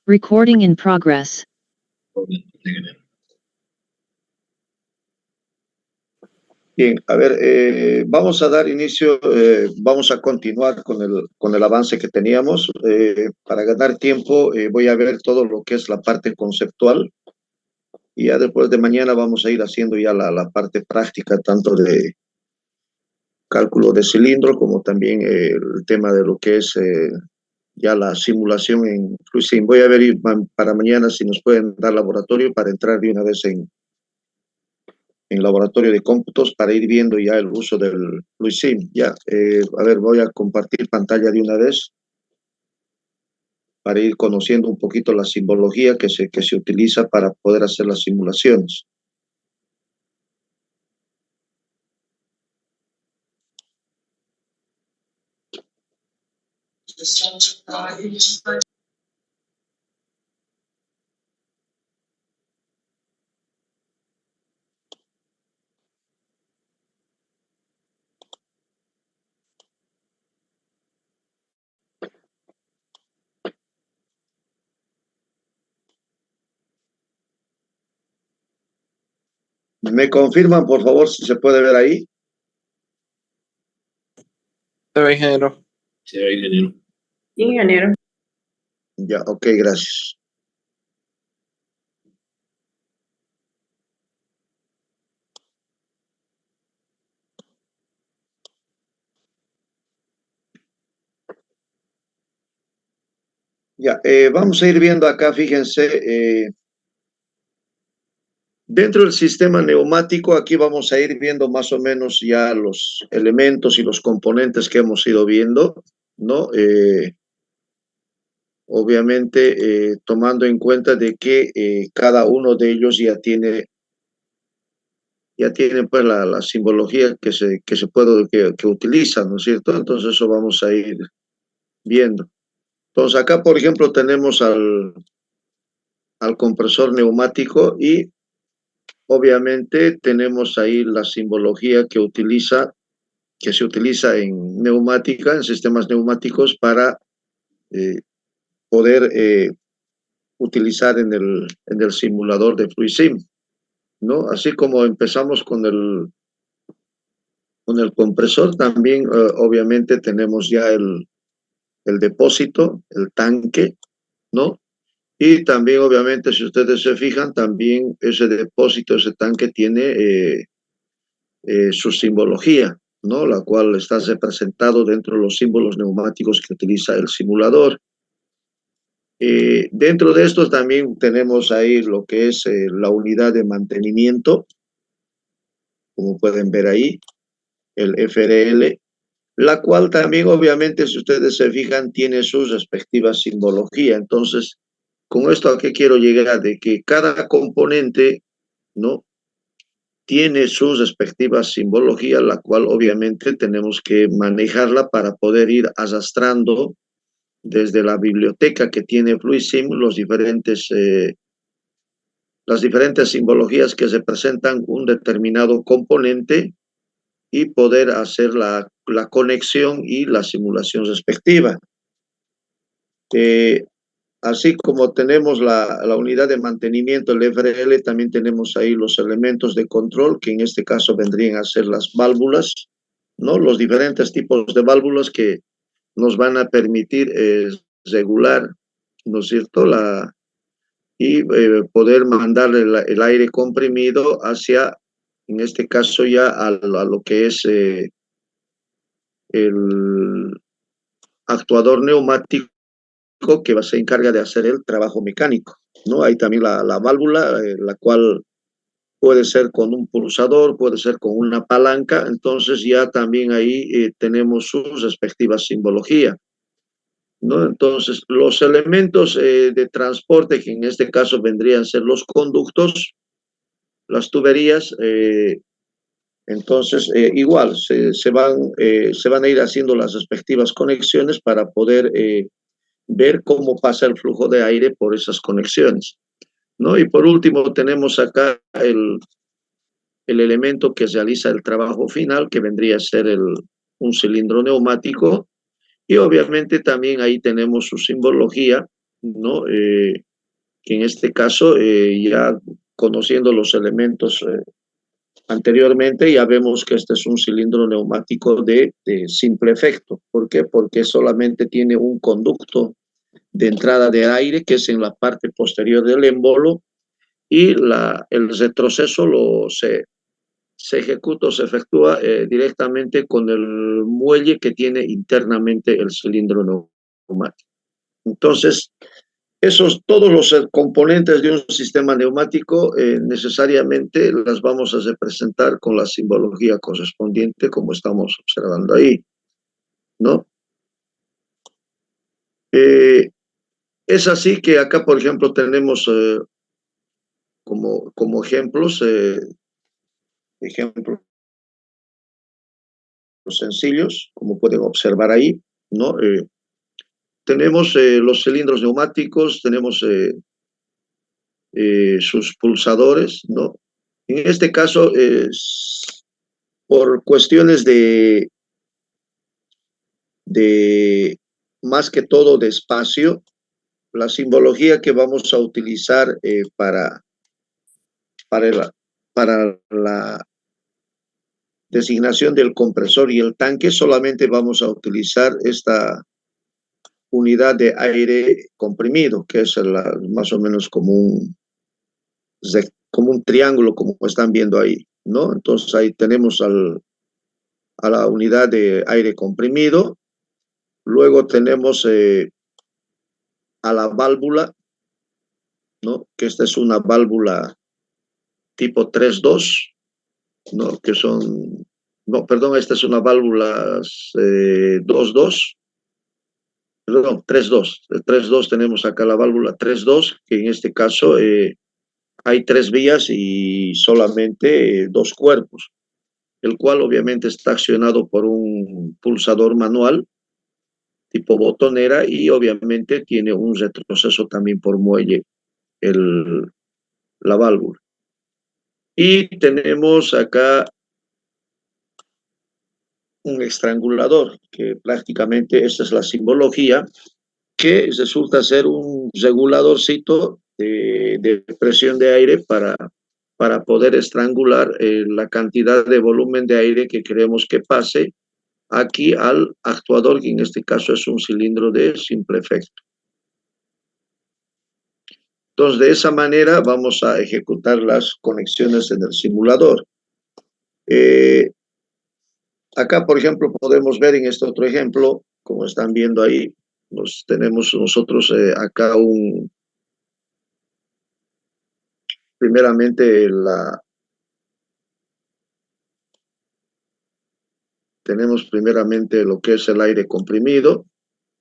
Recording in progress. Bien, a ver, vamos a dar inicio, vamos a continuar con el avance que teníamos. Para ganar tiempo, voy a ver todo lo que es la parte conceptual y ya después de mañana vamos a ir haciendo ya la parte práctica, tanto de cálculo de cilindro como también el tema de lo que es ya la simulación en FluidSim. Voy a ver para mañana si nos pueden dar laboratorio para entrar de una vez en laboratorio de cómputos para ir viendo ya el uso del FluidSim. Ya, a ver, voy a compartir pantalla de una vez para ir conociendo un poquito la simbología que se utiliza para poder hacer las simulaciones. ¿Me confirman, por favor, si se puede ver ahí? Se ve, ingeniero. Se ve, ingeniero. Ingeniero. Ya, ok, gracias. Ya, vamos a ir viendo acá, fíjense, dentro del sistema neumático, aquí vamos a ir viendo más o menos ya los elementos y los componentes que hemos ido viendo, ¿no? Obviamente, tomando en cuenta de que cada uno de ellos ya tiene pues la simbología que se puede, que utilizan, ¿no es cierto? Entonces eso vamos a ir viendo. Entonces acá, por ejemplo, tenemos al compresor neumático y obviamente tenemos ahí la simbología que se utiliza en neumática, en sistemas neumáticos para poder utilizar en el simulador de FluidSim, ¿no? Así como empezamos con el compresor, también obviamente tenemos ya el depósito, el tanque, ¿no? Y también, obviamente, si ustedes se fijan, también ese depósito, ese tanque tiene su simbología, ¿no? La cual está representado dentro de los símbolos neumáticos que utiliza el simulador. Dentro de estos también tenemos ahí lo que es la unidad de mantenimiento, como pueden ver ahí, el FRL, la cual también, obviamente, si ustedes se fijan, tiene sus respectivas simbologías. Entonces, con esto a qué quiero llegar, de que cada componente, ¿no?, tiene sus respectivas simbologías, la cual obviamente tenemos que manejarla para poder ir arrastrando desde la biblioteca que tiene FluidSim las diferentes simbologías que representan un determinado componente y poder hacer la conexión y la simulación respectiva. Así como tenemos la unidad de mantenimiento, el FRL, también tenemos ahí los elementos de control, que en este caso vendrían a ser las válvulas, ¿no? Los diferentes tipos de válvulas que nos van a permitir regular, ¿no es cierto?, y poder mandar el aire comprimido hacia, en este caso ya a lo que es el actuador neumático, que se encarga de hacer el trabajo mecánico, ¿no? Hay también la válvula, la cual puede ser con un pulsador, puede ser con una palanca, entonces ya también ahí tenemos su respectiva simbología, ¿no? Entonces, los elementos de transporte, que en este caso vendrían a ser los conductos, las tuberías, entonces igual se van a ir haciendo las respectivas conexiones para poder ver cómo pasa el flujo de aire por esas conexiones, ¿no? Y por último tenemos acá el elemento que realiza el trabajo final, que vendría a ser un cilindro neumático, y obviamente también ahí tenemos su simbología, ¿no? Que en este caso, ya conociendo los elementos anteriormente, ya vemos que este es un cilindro neumático de simple efecto. ¿Por qué? Porque solamente tiene un conducto de entrada de aire, que es en la parte posterior del émbolo, y el retroceso se ejecuta o se efectúa directamente con el muelle que tiene internamente el cilindro neumático. Entonces, todos los componentes de un sistema neumático necesariamente las vamos a representar con la simbología correspondiente, como estamos observando ahí, ¿no? Es así que acá, por ejemplo, tenemos como ejemplos sencillos, como pueden observar ahí, ¿no? Tenemos los cilindros neumáticos, tenemos sus pulsadores, ¿no? En este caso, por cuestiones de más que todo de espacio, la simbología que vamos a utilizar para, para la designación del compresor y el tanque, solamente vamos a utilizar esta unidad de aire comprimido, que es más o menos como un triángulo, como están viendo ahí, ¿no? Entonces ahí tenemos a la unidad de aire comprimido, luego tenemos a la válvula, ¿no? Que esta es una válvula tipo 3-2, ¿no? Que son, no, perdón, esta es una válvula 2-2, perdón, 3-2. De 3-2 tenemos acá la válvula 3-2, que en este caso hay 3 vías y solamente 2 cuerpos, el cual obviamente está accionado por un pulsador manual tipo botonera y obviamente tiene un retroceso también por muelle la válvula. Y tenemos acá un estrangulador, que prácticamente esta es la simbología, que resulta ser un reguladorcito de presión de aire para poder estrangular la cantidad de volumen de aire que queremos que pase aquí al actuador, que en este caso es un cilindro de simple efecto. Entonces, de esa manera vamos a ejecutar las conexiones en el simulador. Acá, por ejemplo, podemos ver en este otro ejemplo, como están viendo ahí, tenemos nosotros acá primeramente tenemos primeramente lo que es el aire comprimido,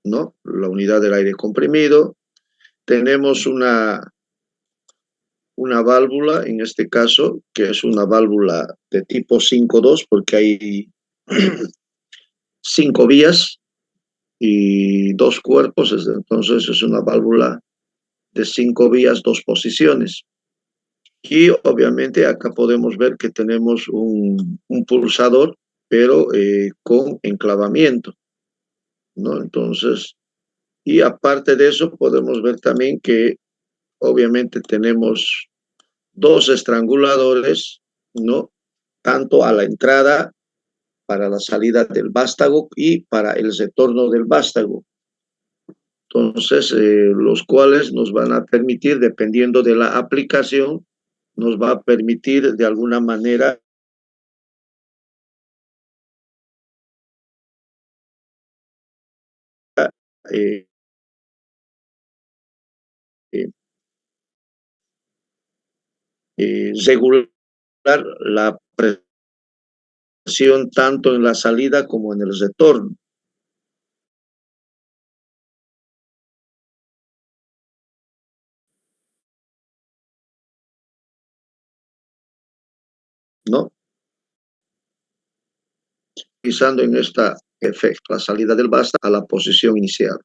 ¿no? La unidad del aire comprimido. Tenemos una válvula, en este caso, que es una válvula de tipo 5-2, porque hay 5 vías y 2 cuerpos, entonces es una válvula de 5 vías, 2 posiciones. Y obviamente acá podemos ver que tenemos un pulsador, pero con enclavamiento, ¿no? Entonces, y aparte de eso, podemos ver también que obviamente tenemos 2 estranguladores, ¿no? Tanto a la entrada, para la salida del vástago y para el retorno del vástago. Entonces, los cuales nos van a permitir, dependiendo de la aplicación, nos va a permitir de alguna manera eh, eh, regular la presión tanto en la salida como en el retorno, ¿no? Utilizando en este efecto la salida del vástago a la posición inicial.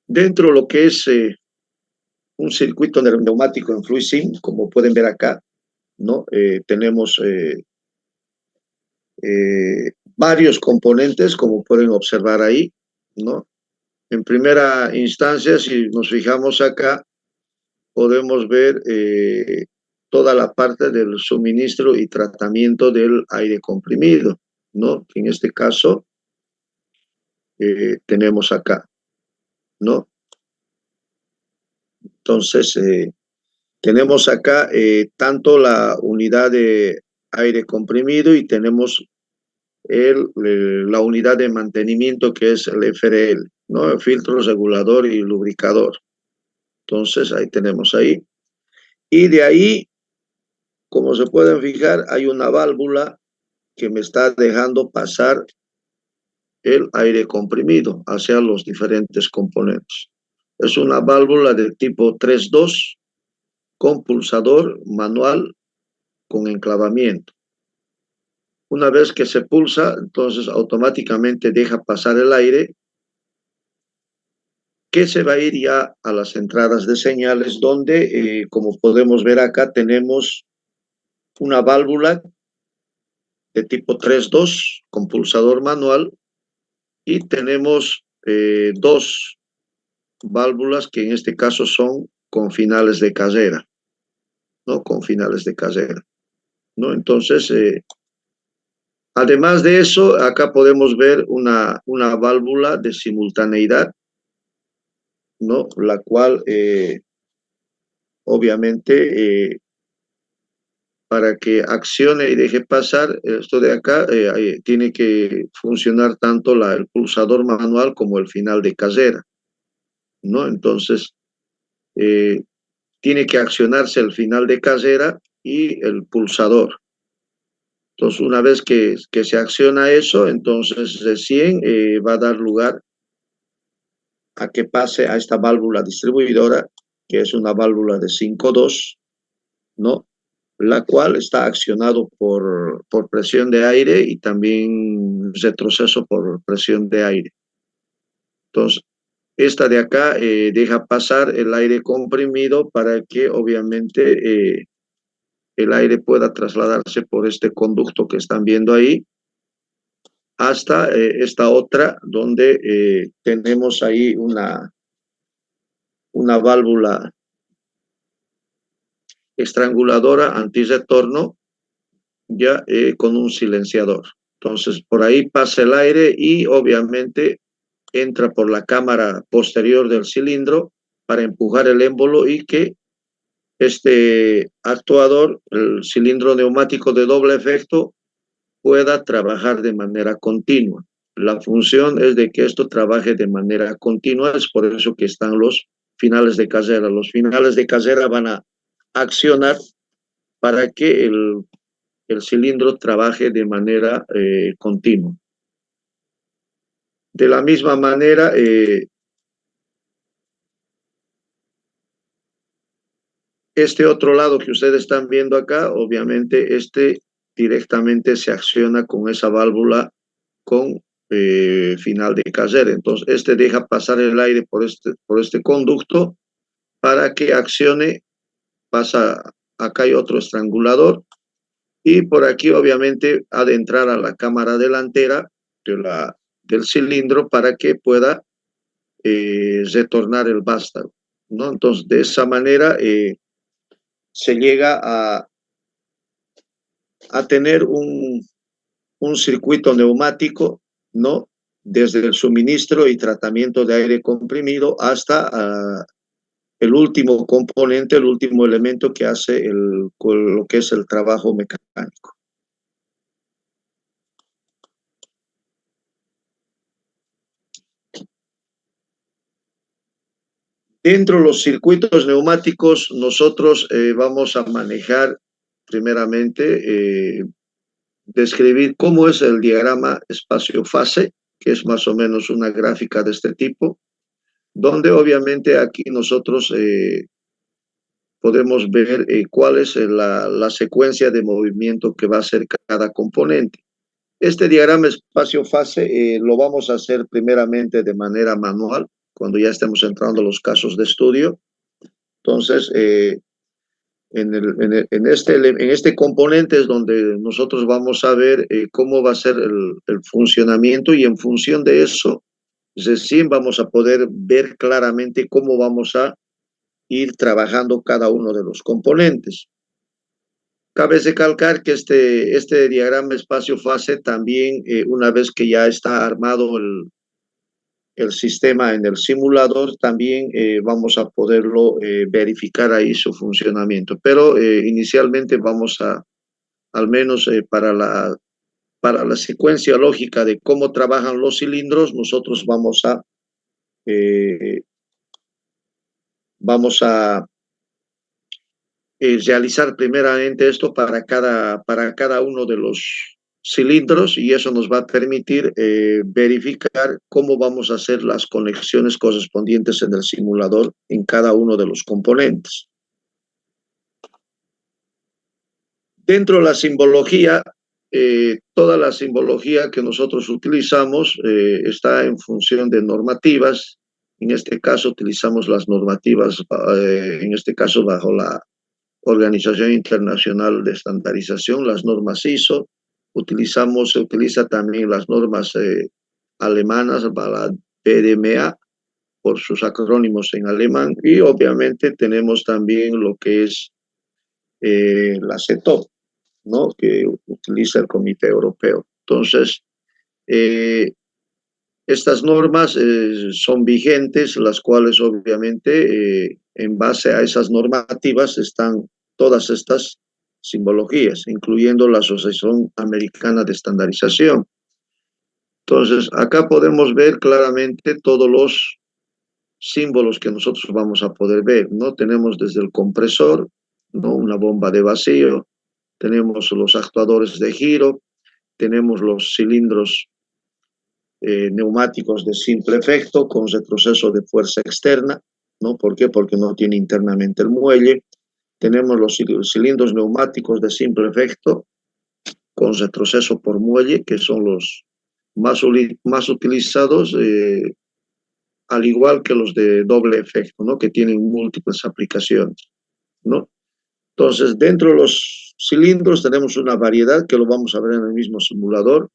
Dentro de lo que es un circuito neumático en FluidSim, como pueden ver acá, ¿no? Tenemos varios componentes, como pueden observar ahí, ¿no? En primera instancia, si nos fijamos acá, podemos ver toda la parte del suministro y tratamiento del aire comprimido, ¿no? En este caso, tenemos acá, ¿no? Entonces, tenemos acá tanto la unidad de aire comprimido y tenemos la unidad de mantenimiento que es el FRL, ¿no? El filtro regulador y lubricador. Entonces, ahí tenemos ahí. Y de ahí, como se pueden fijar, hay una válvula que me está dejando pasar el aire comprimido hacia los diferentes componentes. Es una válvula de tipo 3-2 con pulsador manual con enclavamiento. Una vez que se pulsa, entonces automáticamente deja pasar el aire que se va a ir ya a las entradas de señales donde, como podemos ver acá, tenemos una válvula de tipo 3-2 con pulsador manual y tenemos dos válvulas que en este caso son con finales de casera, ¿no? Con finales de casera, ¿no? Entonces, además de eso, acá podemos ver una válvula de simultaneidad, ¿no? La cual, obviamente, para que accione y deje pasar esto de acá, tiene que funcionar tanto el pulsador manual como el final de casera, ¿no? Entonces, tiene que accionarse el final de casera y el pulsador. Entonces, una vez que se acciona eso, entonces recién va a dar lugar a que pase a esta válvula distribuidora, que es una válvula de 5-2, ¿no? La cual está accionado por presión de aire y también retroceso por presión de aire. Entonces, esta de acá deja pasar el aire comprimido para que obviamente el aire pueda trasladarse por este conducto que están viendo ahí hasta esta otra donde tenemos ahí una válvula estranguladora antirretorno ya con un silenciador. Entonces, por ahí pasa el aire y obviamente entra por la cámara posterior del cilindro para empujar el émbolo y que este actuador, el cilindro neumático de doble efecto, pueda trabajar de manera continua. La función es de que esto trabaje de manera continua, es por eso que están los finales de casera. Los finales de casera van a accionar para que el cilindro trabaje de manera continua. De la misma manera, este otro lado que ustedes están viendo acá, obviamente este directamente se acciona con esa válvula con final de casera. Entonces, este deja pasar el aire por este conducto para que accione, pasa, acá hay otro estrangulador y por aquí obviamente ha de entrar a la cámara delantera del cilindro para que pueda retornar el vástago, ¿no? Entonces, de esa manera se llega a tener un circuito neumático, ¿no? Desde el suministro y tratamiento de aire comprimido hasta el último componente, el último elemento que hace lo que es el trabajo mecánico. Dentro de los circuitos neumáticos, nosotros vamos a manejar primeramente, describir cómo es el diagrama espacio-fase, que es más o menos una gráfica de este tipo, donde obviamente aquí nosotros podemos ver cuál es la secuencia de movimiento que va a hacer cada componente. Este diagrama espacio-fase lo vamos a hacer primeramente de manera manual, cuando ya estemos entrando a los casos de estudio. Entonces, en este componente es donde nosotros vamos a ver cómo va a ser el funcionamiento y en función de eso recién vamos a poder ver claramente cómo vamos a ir trabajando cada uno de los componentes. Cabe recalcar que este diagrama espacio-fase también, una vez que ya está armado el sistema en el simulador, también vamos a poderlo verificar ahí su funcionamiento. Pero inicialmente vamos a, al menos para la secuencia lógica de cómo trabajan los cilindros, nosotros eh, vamos a realizar primeramente esto para cada uno de los cilindros y eso nos va a permitir verificar cómo vamos a hacer las conexiones correspondientes en el simulador en cada uno de los componentes. Dentro de la simbología, toda la simbología que nosotros utilizamos está en función de normativas. En este caso utilizamos las normativas, en este caso bajo la Organización Internacional de Estandarización, las normas ISO. Se utiliza también las normas alemanas, la PDMA, por sus acrónimos en alemán, y obviamente tenemos también lo que es la CETO, ¿no? Que utiliza el Comité Europeo. Entonces, estas normas son vigentes, las cuales obviamente en base a esas normativas están todas estas simbologías, incluyendo la Asociación Americana de Estandarización. Entonces, acá podemos ver claramente todos los símbolos que nosotros vamos a poder ver, ¿no? Tenemos desde el compresor, ¿no? Una bomba de vacío, tenemos los actuadores de giro, tenemos los cilindros neumáticos de simple efecto con retroceso de fuerza externa, ¿no? ¿Por qué? Porque no tiene internamente el muelle. Tenemos los cilindros neumáticos de simple efecto con retroceso por muelle, que son los más utilizados, al igual que los de doble efecto, ¿no? Que tienen múltiples aplicaciones, ¿no? Entonces, dentro de los cilindros tenemos una variedad que lo vamos a ver en el mismo simulador.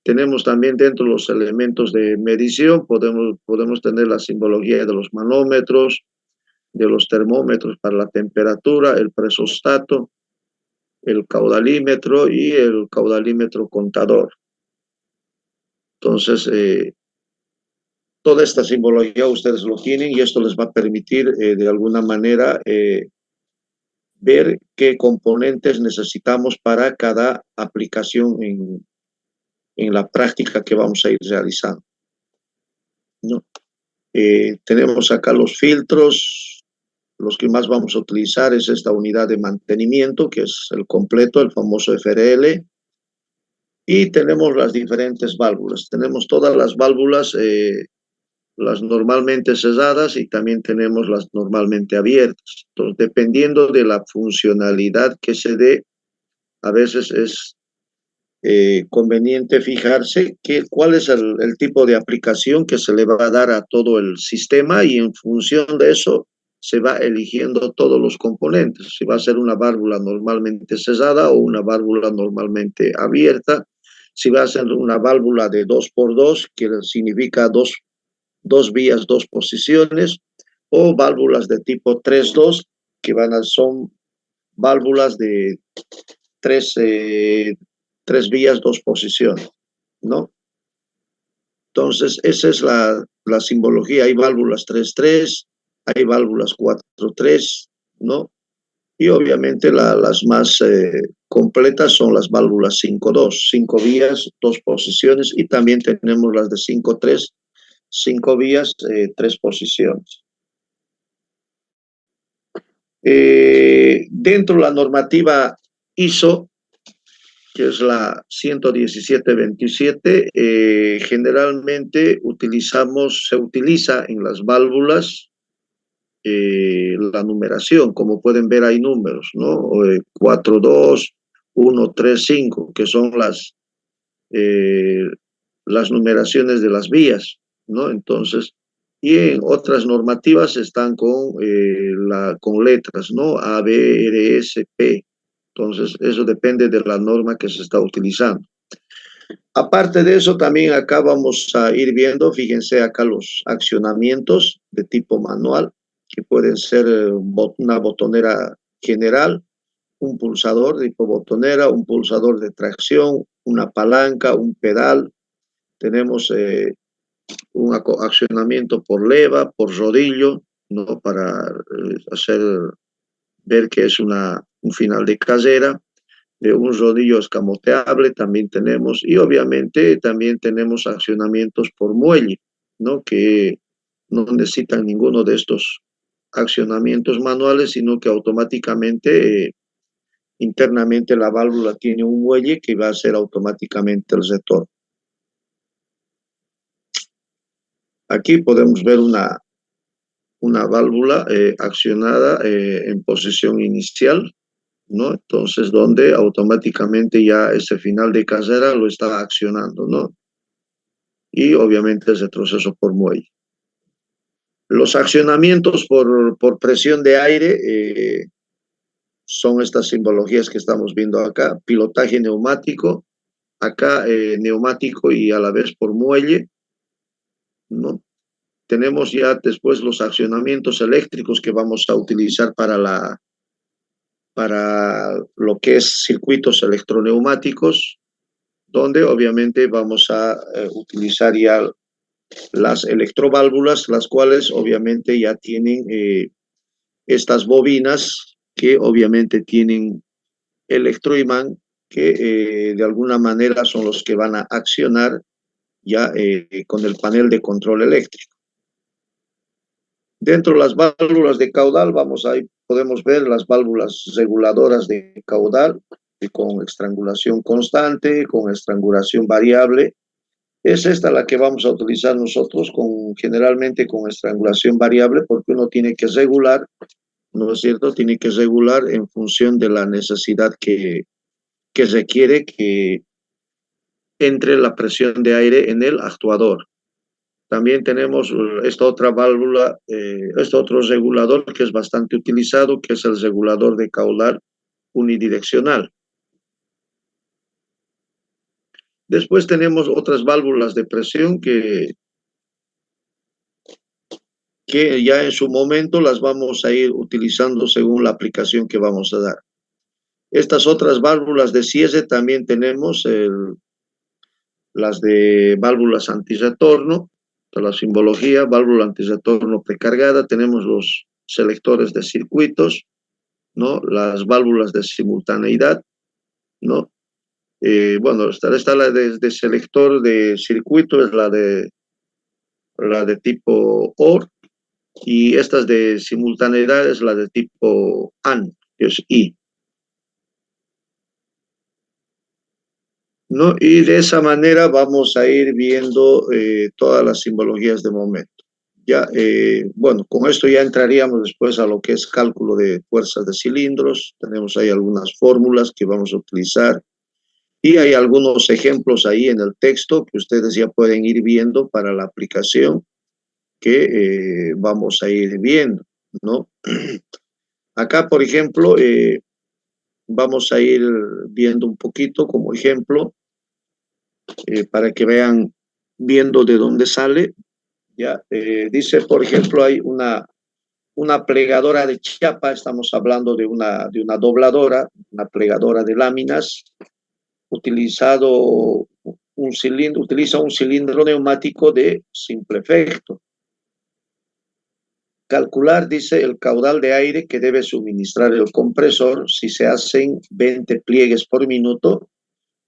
Tenemos también dentro los elementos de medición, podemos tener la simbología de los manómetros, de los termómetros para la temperatura, el presostato, el caudalímetro y el caudalímetro contador. Entonces, toda esta simbología ustedes lo tienen y esto les va a permitir de alguna manera ver qué componentes necesitamos para cada aplicación en la práctica que vamos a ir realizando, ¿no? Tenemos acá los filtros, los que más vamos a utilizar es esta unidad de mantenimiento, que es el completo, el famoso FRL, y tenemos las diferentes válvulas. Tenemos todas las válvulas, las normalmente cerradas y también tenemos las normalmente abiertas. Entonces, dependiendo de la funcionalidad que se dé, a veces es conveniente fijarse cuál es el tipo de aplicación que se le va a dar a todo el sistema y en función de eso se va eligiendo todos los componentes. Si va a ser una válvula normalmente cerrada o una válvula normalmente abierta, si va a ser una válvula de 2x2, que significa dos vías, dos posiciones, o válvulas de tipo 3-2, que son válvulas de tres vías, dos posiciones, ¿no? Entonces, esa es la simbología. Hay válvulas 3-3, hay válvulas 4-3, ¿no? Y obviamente las más completas son las válvulas 5-2, 5 vías, dos posiciones, y también tenemos las de 5-3, 5 vías, 3 posiciones. Dentro de la normativa ISO, que es la 11727, generalmente se utiliza en las válvulas la numeración. Como pueden ver, hay números, ¿no? 4-2, 1-3-5, que son las numeraciones de las vías, ¿no? Entonces, y en otras normativas están con letras, ¿no? A, B, R, S, P. Entonces, eso depende de la norma que se está utilizando. Aparte de eso, también acá vamos a ir viendo, fíjense acá los accionamientos de tipo manual, que pueden ser una botonera general, un pulsador de tipo botonera, un pulsador de tracción, una palanca, un pedal. Tenemos un accionamiento por leva, por rodillo, ¿no? Para hacer ver que es un final de carrera, un rodillo escamoteable también tenemos, y obviamente también tenemos accionamientos por muelle, ¿no? Que no necesitan ninguno de estos accionamientos manuales, sino que automáticamente, internamente la válvula tiene un muelle que va a hacer automáticamente el retorno. Aquí podemos ver una válvula accionada en posición inicial, ¿no? Entonces, donde automáticamente ya ese final de carrera lo está accionando, ¿no? Y obviamente el retroceso por muelle. Los accionamientos por presión de aire son estas simbologías que estamos viendo acá. Pilotaje neumático, acá neumático y a la vez por muelle, ¿no? Tenemos ya después los accionamientos eléctricos que vamos a utilizar para lo que es circuitos electroneumáticos, donde obviamente vamos a utilizar ya las electroválvulas, las cuales obviamente ya tienen estas bobinas que obviamente tienen electroimán que de alguna manera son los que van a accionar ya con el panel de control eléctrico. Dentro de las válvulas de caudal, podemos ver las válvulas reguladoras de caudal con estrangulación constante, con estrangulación variable. Es esta la que vamos a utilizar nosotros generalmente con estrangulación variable, porque uno tiene que regular, ¿no es cierto? Tiene que regular en función de la necesidad que requiere que entre la presión de aire en el actuador. También tenemos esta otra válvula, este otro regulador que es bastante utilizado, que es el regulador de caudal unidireccional. Después tenemos otras válvulas de presión que ya en su momento las vamos a ir utilizando según la aplicación que vamos a dar. Estas otras válvulas de cierre también tenemos las de válvulas antirretorno, la simbología, válvula antirretorno precargada, tenemos los selectores de circuitos, ¿no? Las válvulas de simultaneidad, ¿no? Bueno, está la de selector de circuito, es la de tipo OR, y estas de simultaneidad es la de tipo AND, que es I, ¿no? Y de esa manera vamos a ir viendo todas las simbologías de momento. Ya, bueno, con esto ya entraríamos después a lo que es cálculo de fuerzas de cilindros. Tenemos ahí algunas fórmulas que vamos a utilizar y hay algunos ejemplos ahí en el texto que ustedes ya pueden ir viendo para la aplicación que vamos a ir viendo, ¿no? Acá, por ejemplo, vamos a ir viendo un poquito como ejemplo para que vean viendo de dónde sale. Ya, dice, por ejemplo, hay una plegadora de chapa, estamos hablando de una dobladora, una plegadora de láminas, utiliza un cilindro neumático de simple efecto. Calcular, dice, el caudal de aire que debe suministrar el compresor si se hacen 20 pliegues por minuto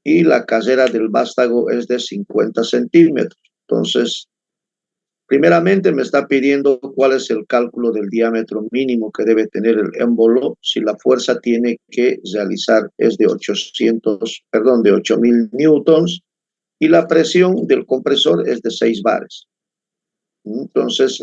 y la carrera del vástago es de 50 centímetros. Entonces, primeramente me está pidiendo cuál es el cálculo del diámetro mínimo que debe tener el émbolo si la fuerza tiene que realizar es de 8.000 newtons y la presión del compresor es de 6 bares. Entonces,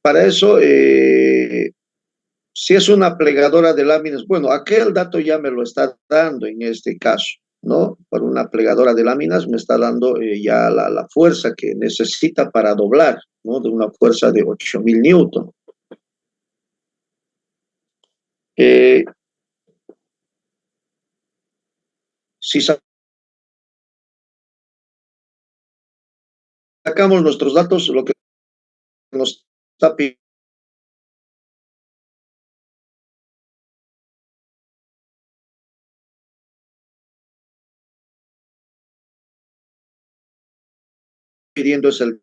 para eso, si es una plegadora de láminas, bueno, aquel dato ya me lo está dando en este caso, ¿no? Para una plegadora de láminas me está dando ya la fuerza que necesita para doblar, ¿no? De una fuerza de 8.000 newton. Si sacamos nuestros datos, lo que nos está pidiendo es el...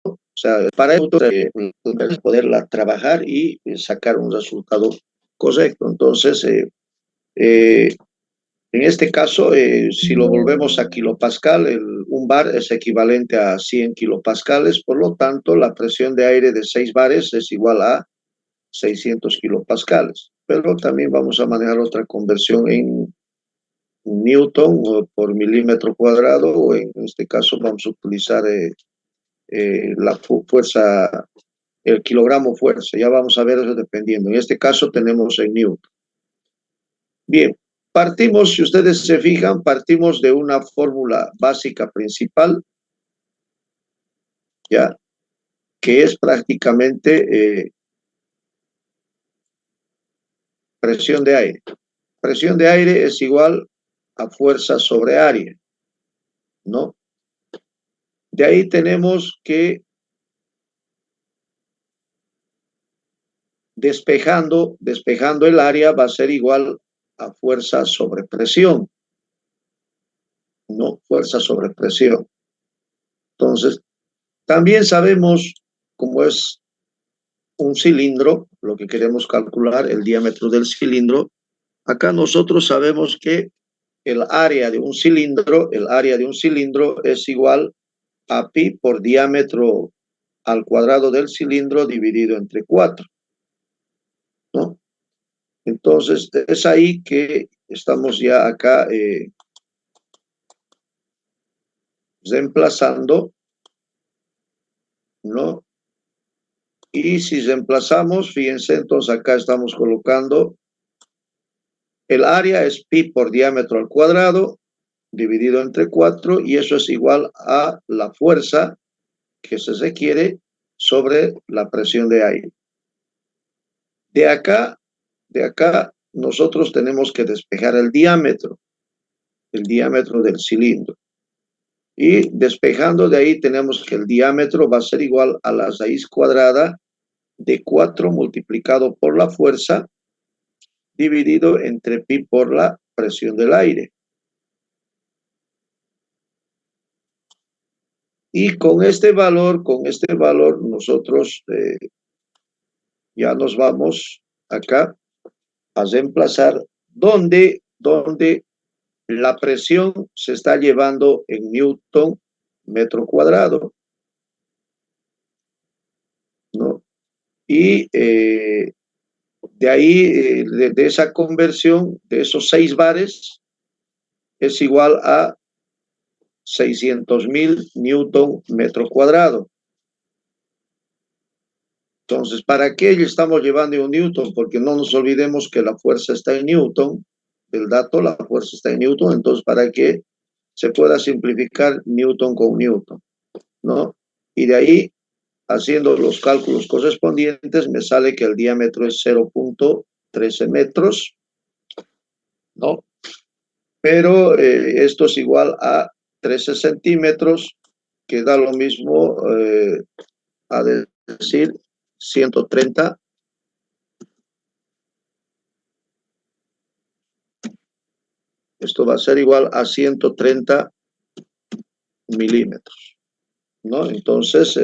O sea, para eso poderla trabajar y sacar un resultado correcto. Entonces, en este caso, si lo volvemos a kilopascal, un bar es equivalente a 100 kilopascales, por lo tanto, la presión de aire de 6 bares es igual a 600 kilopascales. Pero también vamos a manejar otra conversión en newton por milímetro cuadrado, o en este caso vamos a utilizar la fuerza, el kilogramo fuerza. Ya vamos a ver eso dependiendo. En este caso tenemos en newton. Bien, partimos, si ustedes se fijan, partimos de una fórmula básica principal, ya, que es prácticamente presión de aire. Presión de aire es igual a fuerza sobre área, ¿no? De ahí tenemos que despejando el área va a ser igual a fuerza sobre presión, no fuerza sobre presión. Entonces, también sabemos cómo es un cilindro, lo que queremos calcular, el diámetro del cilindro. Acá nosotros sabemos que el área de un cilindro es igual a pi por diámetro al cuadrado del cilindro dividido entre 4, ¿no? Entonces, es ahí que estamos ya acá reemplazando, ¿no? Y si reemplazamos, fíjense, entonces acá estamos colocando el área es pi por diámetro al cuadrado dividido entre 4, y eso es igual a la fuerza que se requiere sobre la presión de aire. De acá nosotros tenemos que despejar el diámetro del cilindro. Y despejando de ahí tenemos que el diámetro va a ser igual a la raíz cuadrada de 4 multiplicado por la fuerza dividido entre pi por la presión del aire. Y con este valor nosotros ya nos vamos acá a reemplazar donde la presión se está llevando en newton metro cuadrado, ¿no? Y de ahí, de esa conversión, de esos 6 bares, es igual a 600.000 newton metro cuadrado. Entonces, ¿para qué le estamos llevando un newton? Porque no nos olvidemos que la fuerza está en newton, del dato la fuerza está en newton, entonces para que se pueda simplificar newton con newton, ¿no? Y de ahí, haciendo los cálculos correspondientes, me sale que el diámetro es 0.13 metros, ¿no? Pero esto es igual a 13 centímetros, que da lo mismo a decir 130. Esto va a ser igual a 130 milímetros, ¿no? Entonces,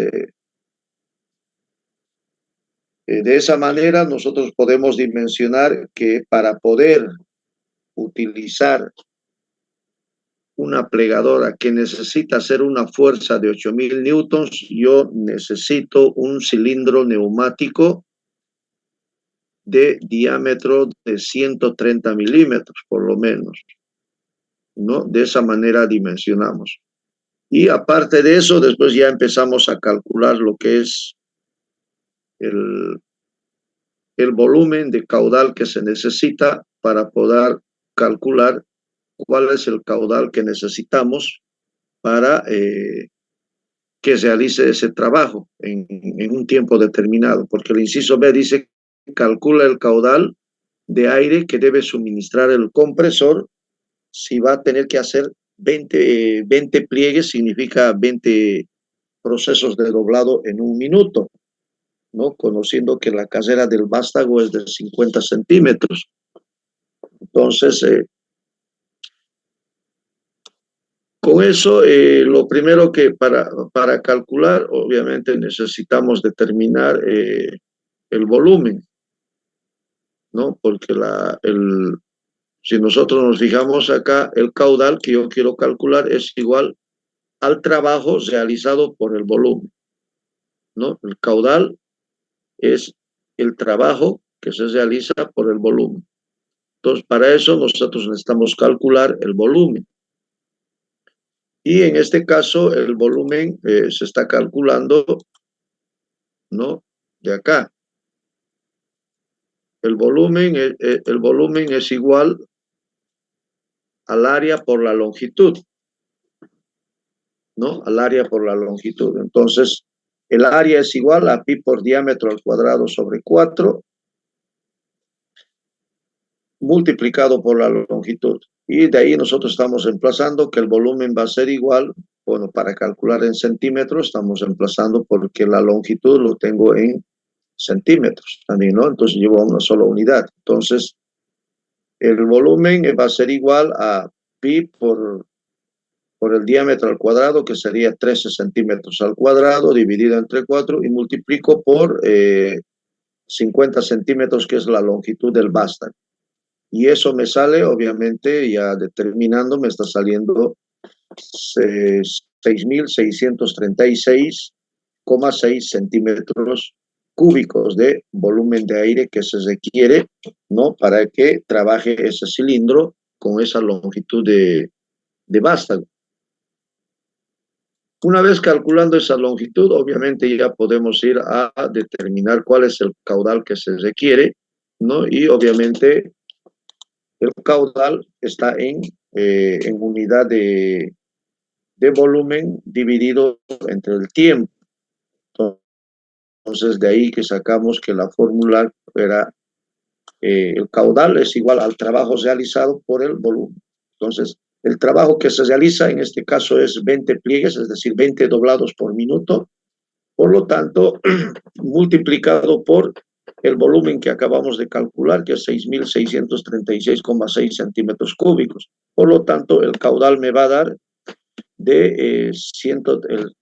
de esa manera nosotros podemos dimensionar que para poder utilizar una plegadora que necesita hacer una fuerza de 8.000 newtons, yo necesito un cilindro neumático de diámetro de 130 milímetros, por lo menos, ¿no? De esa manera dimensionamos. Y aparte de eso, después ya empezamos a calcular lo que es el volumen de caudal que se necesita para poder calcular cuál es el caudal que necesitamos para que realice ese trabajo en un tiempo determinado, porque el inciso B dice calcula el caudal de aire que debe suministrar el compresor. Si va a tener que hacer 20 pliegues, significa 20 procesos de doblado en un minuto, ¿no? Conociendo que la casera del vástago es de 50 centímetros. Entonces, con eso, lo primero que para calcular, obviamente necesitamos determinar el volumen, ¿no? Porque si nosotros nos fijamos acá, el caudal que yo quiero calcular es igual al trabajo realizado por el volumen, ¿no? El caudal es el trabajo que se realiza por el volumen. Entonces, para eso nosotros necesitamos calcular el volumen. Y en este caso, el volumen se está calculando, ¿no? De acá. El volumen es igual al área por la longitud, ¿no? Al área por la longitud. Entonces, el área es igual a pi por diámetro al cuadrado sobre 4 multiplicado por la longitud. Y de ahí nosotros estamos emplazando que el volumen va a ser igual, bueno, para calcular en centímetros, estamos emplazando porque la longitud lo tengo en centímetros también, ¿no? Entonces llevo a una sola unidad. Entonces, el volumen va a ser igual a pi por el diámetro al cuadrado, que sería 13 centímetros al cuadrado, dividido entre 4, y multiplico por 50 centímetros, que es la longitud del vástago. Y eso me sale, obviamente, ya determinando, me está saliendo 6.636,6 centímetros cúbicos de volumen de aire que se requiere, ¿no? Para que trabaje ese cilindro con esa longitud de vástago. Una vez calculando esa longitud, obviamente ya podemos ir a determinar cuál es el caudal que se requiere, ¿no? Y obviamente el caudal está en unidad de volumen dividido entre el tiempo. Entonces, de ahí que sacamos que la fórmula era el caudal es igual al trabajo realizado por el volumen. Entonces, el trabajo que se realiza en este caso es 20 pliegues, es decir, 20 doblados por minuto. Por lo tanto, multiplicado por el volumen que acabamos de calcular, que es 6.636,6 centímetros cúbicos. Por lo tanto, el caudal me va a dar el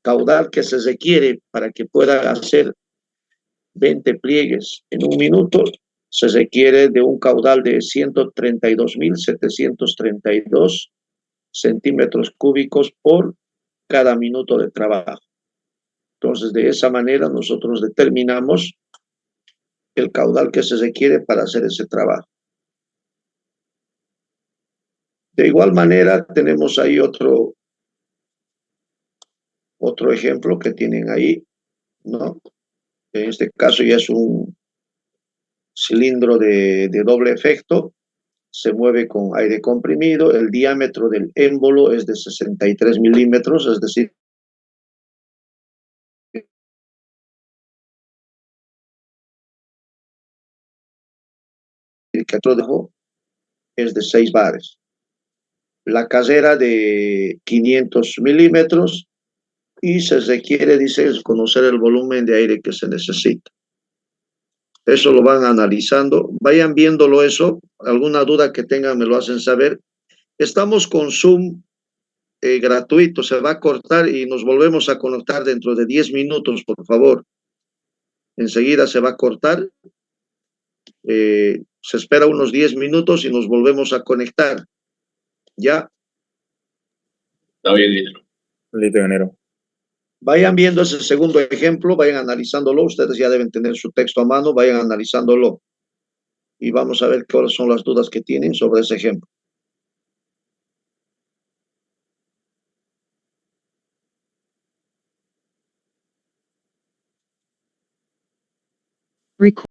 caudal que se requiere para que pueda hacer 20 pliegues en un minuto, se requiere de un caudal de 132.732 centímetros cúbicos por cada minuto de trabajo. Entonces, de esa manera nosotros determinamos el caudal que se requiere para hacer ese trabajo. De igual manera, tenemos ahí otro ejemplo que tienen ahí, ¿no? En este caso ya es un cilindro de doble efecto, se mueve con aire comprimido, el diámetro del émbolo es de 63 milímetros, es decir, el que dejo es de 6 bares. La casera de 500 milímetros y se requiere, dice, conocer el volumen de aire que se necesita. Eso lo van analizando, vayan viéndolo eso, alguna duda que tengan me lo hacen saber. Estamos con Zoom gratuito, se va a cortar y nos volvemos a conectar dentro de 10 minutos, por favor. Enseguida se va a cortar, se espera unos 10 minutos y nos volvemos a conectar. ¿Ya? Está bien, dinero. Listo, dinero. Vayan viendo ese segundo ejemplo, vayan analizándolo, ustedes ya deben tener su texto a mano, vayan analizándolo y vamos a ver cuáles son las dudas que tienen sobre ese ejemplo. Record.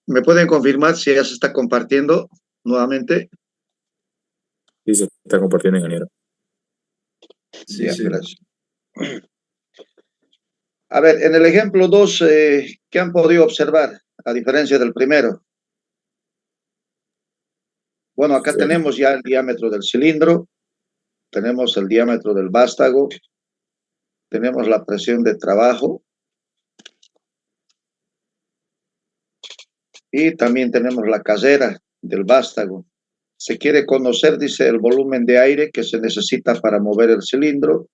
¿Me pueden confirmar si ya se está compartiendo nuevamente? Sí, se está compartiendo, ingeniero. Sí, Ya, sí. gracias. A ver, en el ejemplo 2, ¿qué han podido observar a diferencia del primero? Bueno, acá Sí. tenemos ya el diámetro del cilindro, tenemos el diámetro del vástago, tenemos la presión de trabajo y también tenemos la casera del vástago. Se quiere conocer, dice, el volumen de aire que se necesita para mover el cilindro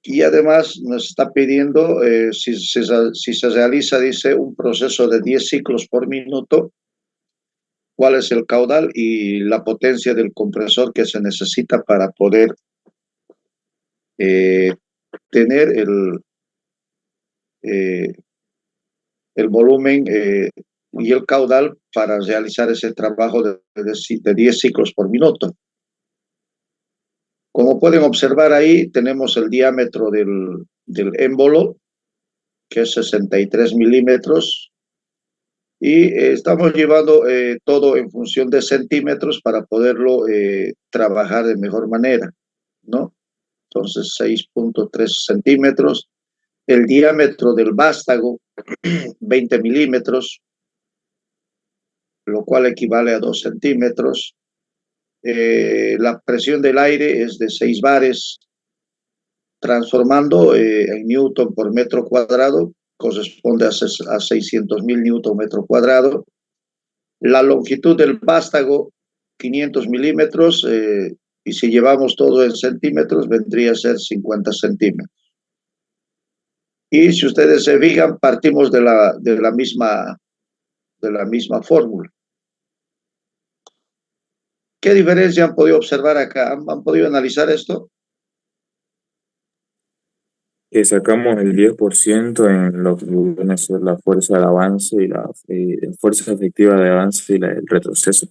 y además nos está pidiendo si se realiza, dice, un proceso de 10 ciclos por minuto, cuál es el caudal y la potencia del compresor que se necesita para poder tener eh, el volumen y el caudal para realizar ese trabajo de 10 ciclos por minuto. Como pueden observar ahí, tenemos el diámetro del émbolo, que es 63 milímetros, y estamos llevando todo en función de centímetros para poderlo trabajar de mejor manera, ¿no? Entonces, 6.3 centímetros. El diámetro del vástago, 20 milímetros, lo cual equivale a 2 centímetros. La presión del aire es de 6 bares, transformando en newton por metro cuadrado, corresponde a 600.000 newton metro cuadrado. La longitud del vástago, 500 milímetros, y si llevamos todo en centímetros, vendría a ser 50 centímetros. Y si ustedes se fijan, partimos de la misma fórmula. ¿Qué diferencia han podido observar acá? ¿Han podido analizar esto? Que sacamos el 10% en lo que viene a ser la fuerza de avance y la fuerza efectiva de avance y el retroceso.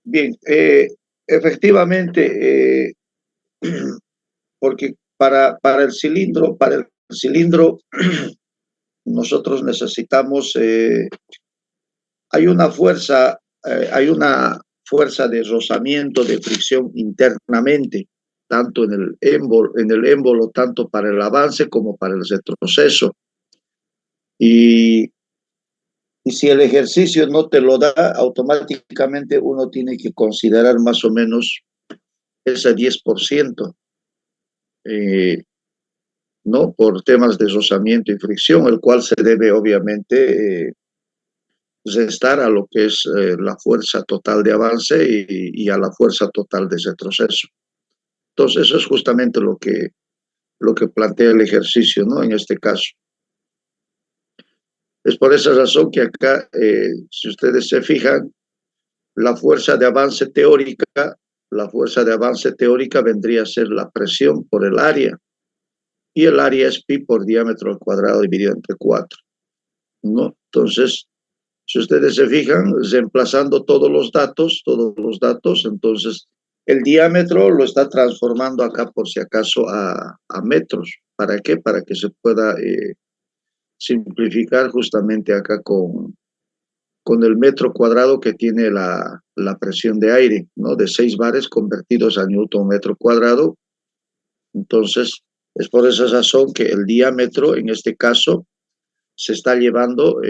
Bien, efectivamente, porque para el cilindro, nosotros necesitamos, hay una fuerza de rozamiento, de fricción internamente, tanto en el émbolo, tanto para el avance como para el retroceso. Y si el ejercicio no te lo da, automáticamente uno tiene que considerar más o menos ese 10%, ¿no? Por temas de rozamiento y fricción, el cual se debe obviamente restar a lo que es la fuerza total de avance y a la fuerza total de retroceso. Entonces, eso es justamente lo que plantea el ejercicio, ¿no? En este caso. Es por esa razón que acá, si ustedes se fijan, la fuerza de avance teórica vendría a ser la presión por el área, y el área es pi por diámetro al cuadrado dividido entre 4, ¿no? Entonces, si ustedes se fijan, reemplazando todos los datos, entonces el diámetro lo está transformando acá por si acaso a metros. ¿Para qué? Para que se pueda simplificar justamente acá con el metro cuadrado que tiene la presión de aire, ¿no? De 6 bares convertidos a newton metro cuadrado. Entonces, es por esa razón que el diámetro, en este caso, se está llevando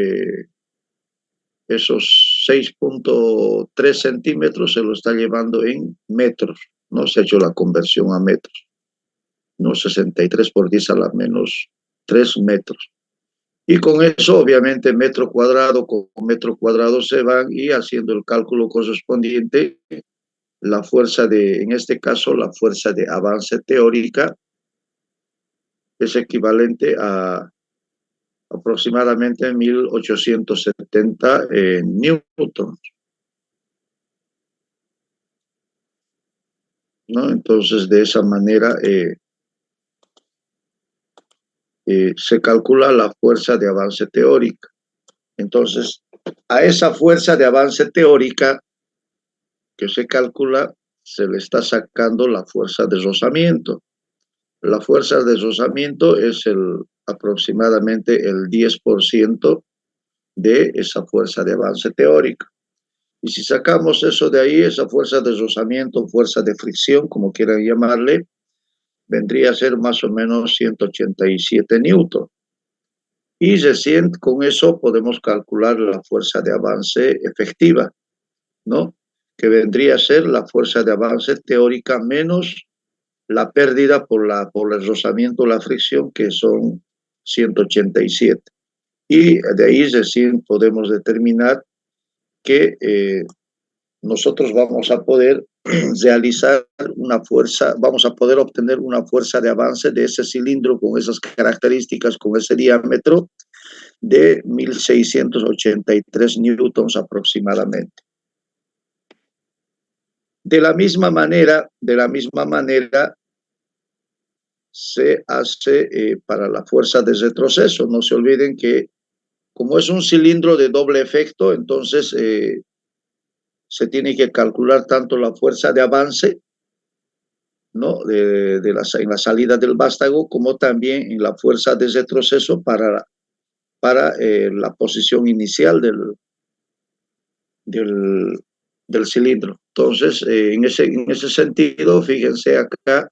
esos 6.3 centímetros, se lo está llevando en metros, ¿no? Se ha hecho la conversión a metros, ¿no? 63 por 10 a la menos 3 metros. Y con eso, obviamente, metro cuadrado con metro cuadrado se van, y haciendo el cálculo correspondiente, la fuerza en este caso, la fuerza de avance teórica es equivalente a aproximadamente 1870 newtons, ¿no? Entonces, de esa manera se calcula la fuerza de avance teórica. Entonces, a esa fuerza de avance teórica que se calcula, se le está sacando la fuerza de rozamiento. La fuerza de rozamiento es aproximadamente el 10% de esa fuerza de avance teórica. Y si sacamos eso de ahí, esa fuerza de rozamiento, fuerza de fricción, como quieran llamarle, vendría a ser más o menos 187 newton. Y recién con eso podemos calcular la fuerza de avance efectiva, ¿no? Que vendría a ser la fuerza de avance teórica menos la pérdida por el rozamiento, la fricción, que son 187. Y de ahí recién podemos determinar que nosotros vamos a poder realizar una fuerza, vamos a poder obtener una fuerza de avance de ese cilindro con esas características, con ese diámetro de 1683 newtons aproximadamente. De la misma manera se hace para la fuerza de retroceso. No se olviden que como es un cilindro de doble efecto, entonces se tiene que calcular tanto la fuerza de avance, ¿no? en la salida del vástago, como también en la fuerza de retroceso para la posición inicial del cilindro. Entonces, en ese sentido, fíjense acá,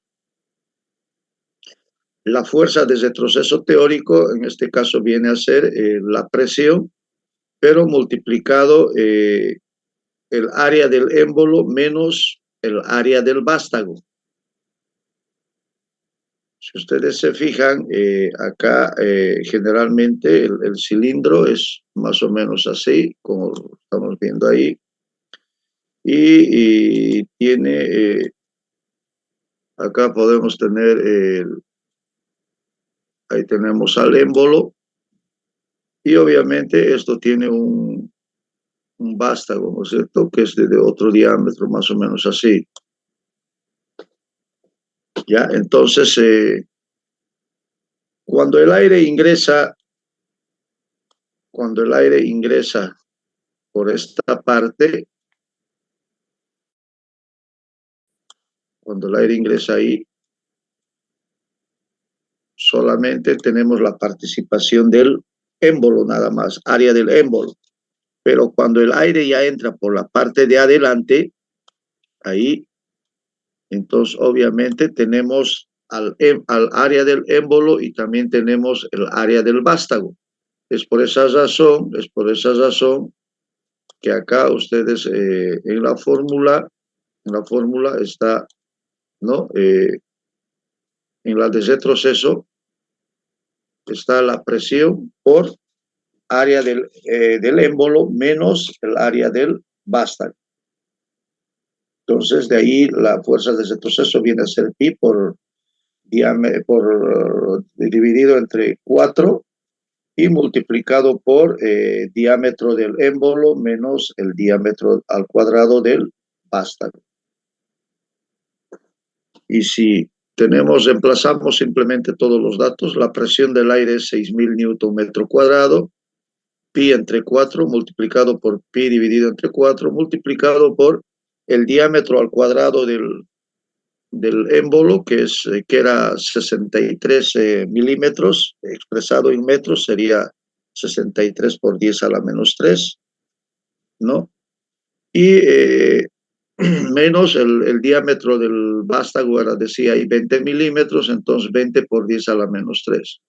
la fuerza de retroceso teórico, en este caso viene a ser la presión, pero multiplicado el área del émbolo menos el área del vástago. Si ustedes se fijan, acá generalmente el cilindro es más o menos así, como estamos viendo ahí, y tiene, acá podemos tener, ahí tenemos al émbolo, y obviamente esto tiene un vástago, ¿no es cierto?, que es de otro diámetro, más o menos así. Ya, entonces, cuando el aire ingresa por esta parte, cuando el aire ingresa ahí, solamente tenemos la participación del émbolo nada más, área del émbolo. Pero cuando el aire ya entra por la parte de adelante, ahí, entonces obviamente tenemos al área del émbolo y también tenemos el área del vástago. Es por esa razón que acá ustedes en la fórmula está, ¿no? En la de retroceso está la presión por área del émbolo menos el área del vástago. Entonces, de ahí la fuerza de retroceso viene a ser pi dividido entre 4 y multiplicado por diámetro del émbolo menos el diámetro al cuadrado del vástago. Y si reemplazamos simplemente todos los datos, la presión del aire es 6.000 newton metro cuadrado, pi entre 4 multiplicado por pi dividido entre 4 multiplicado por el diámetro al cuadrado del émbolo, que era 63 milímetros, expresado en metros sería 63 por 10 a la menos 3, ¿no? Y menos el diámetro del vástago era, decía ahí, 20 milímetros, entonces 20 por 10 a la menos 3.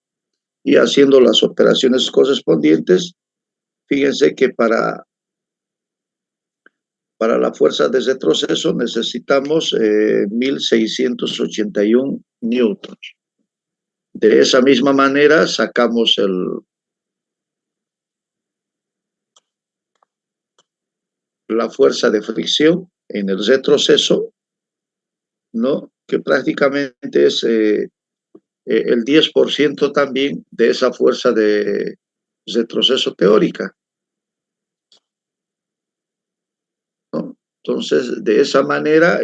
Y haciendo las operaciones correspondientes, fíjense que para la fuerza de retroceso necesitamos 1681 newtons. De esa misma manera sacamos la fuerza de fricción en el retroceso, ¿no? Que prácticamente es el 10% también de esa fuerza de retroceso teórica, ¿no? Entonces, de esa manera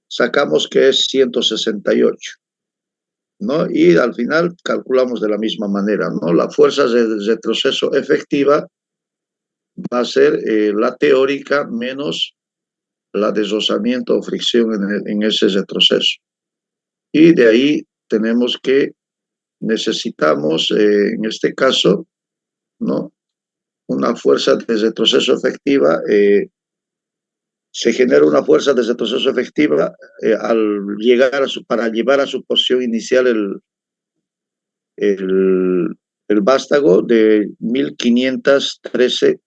sacamos que es 168, ¿no? Y al final calculamos de la misma manera, ¿no? La fuerza de retroceso efectiva va a ser la teórica menos la de rozamiento o fricción en ese retroceso. Y de ahí tenemos que necesitamos, en este caso, ¿no? Una fuerza de retroceso efectiva. Se genera una fuerza de retroceso efectiva al llegar para llevar a su posición inicial el vástago de 1513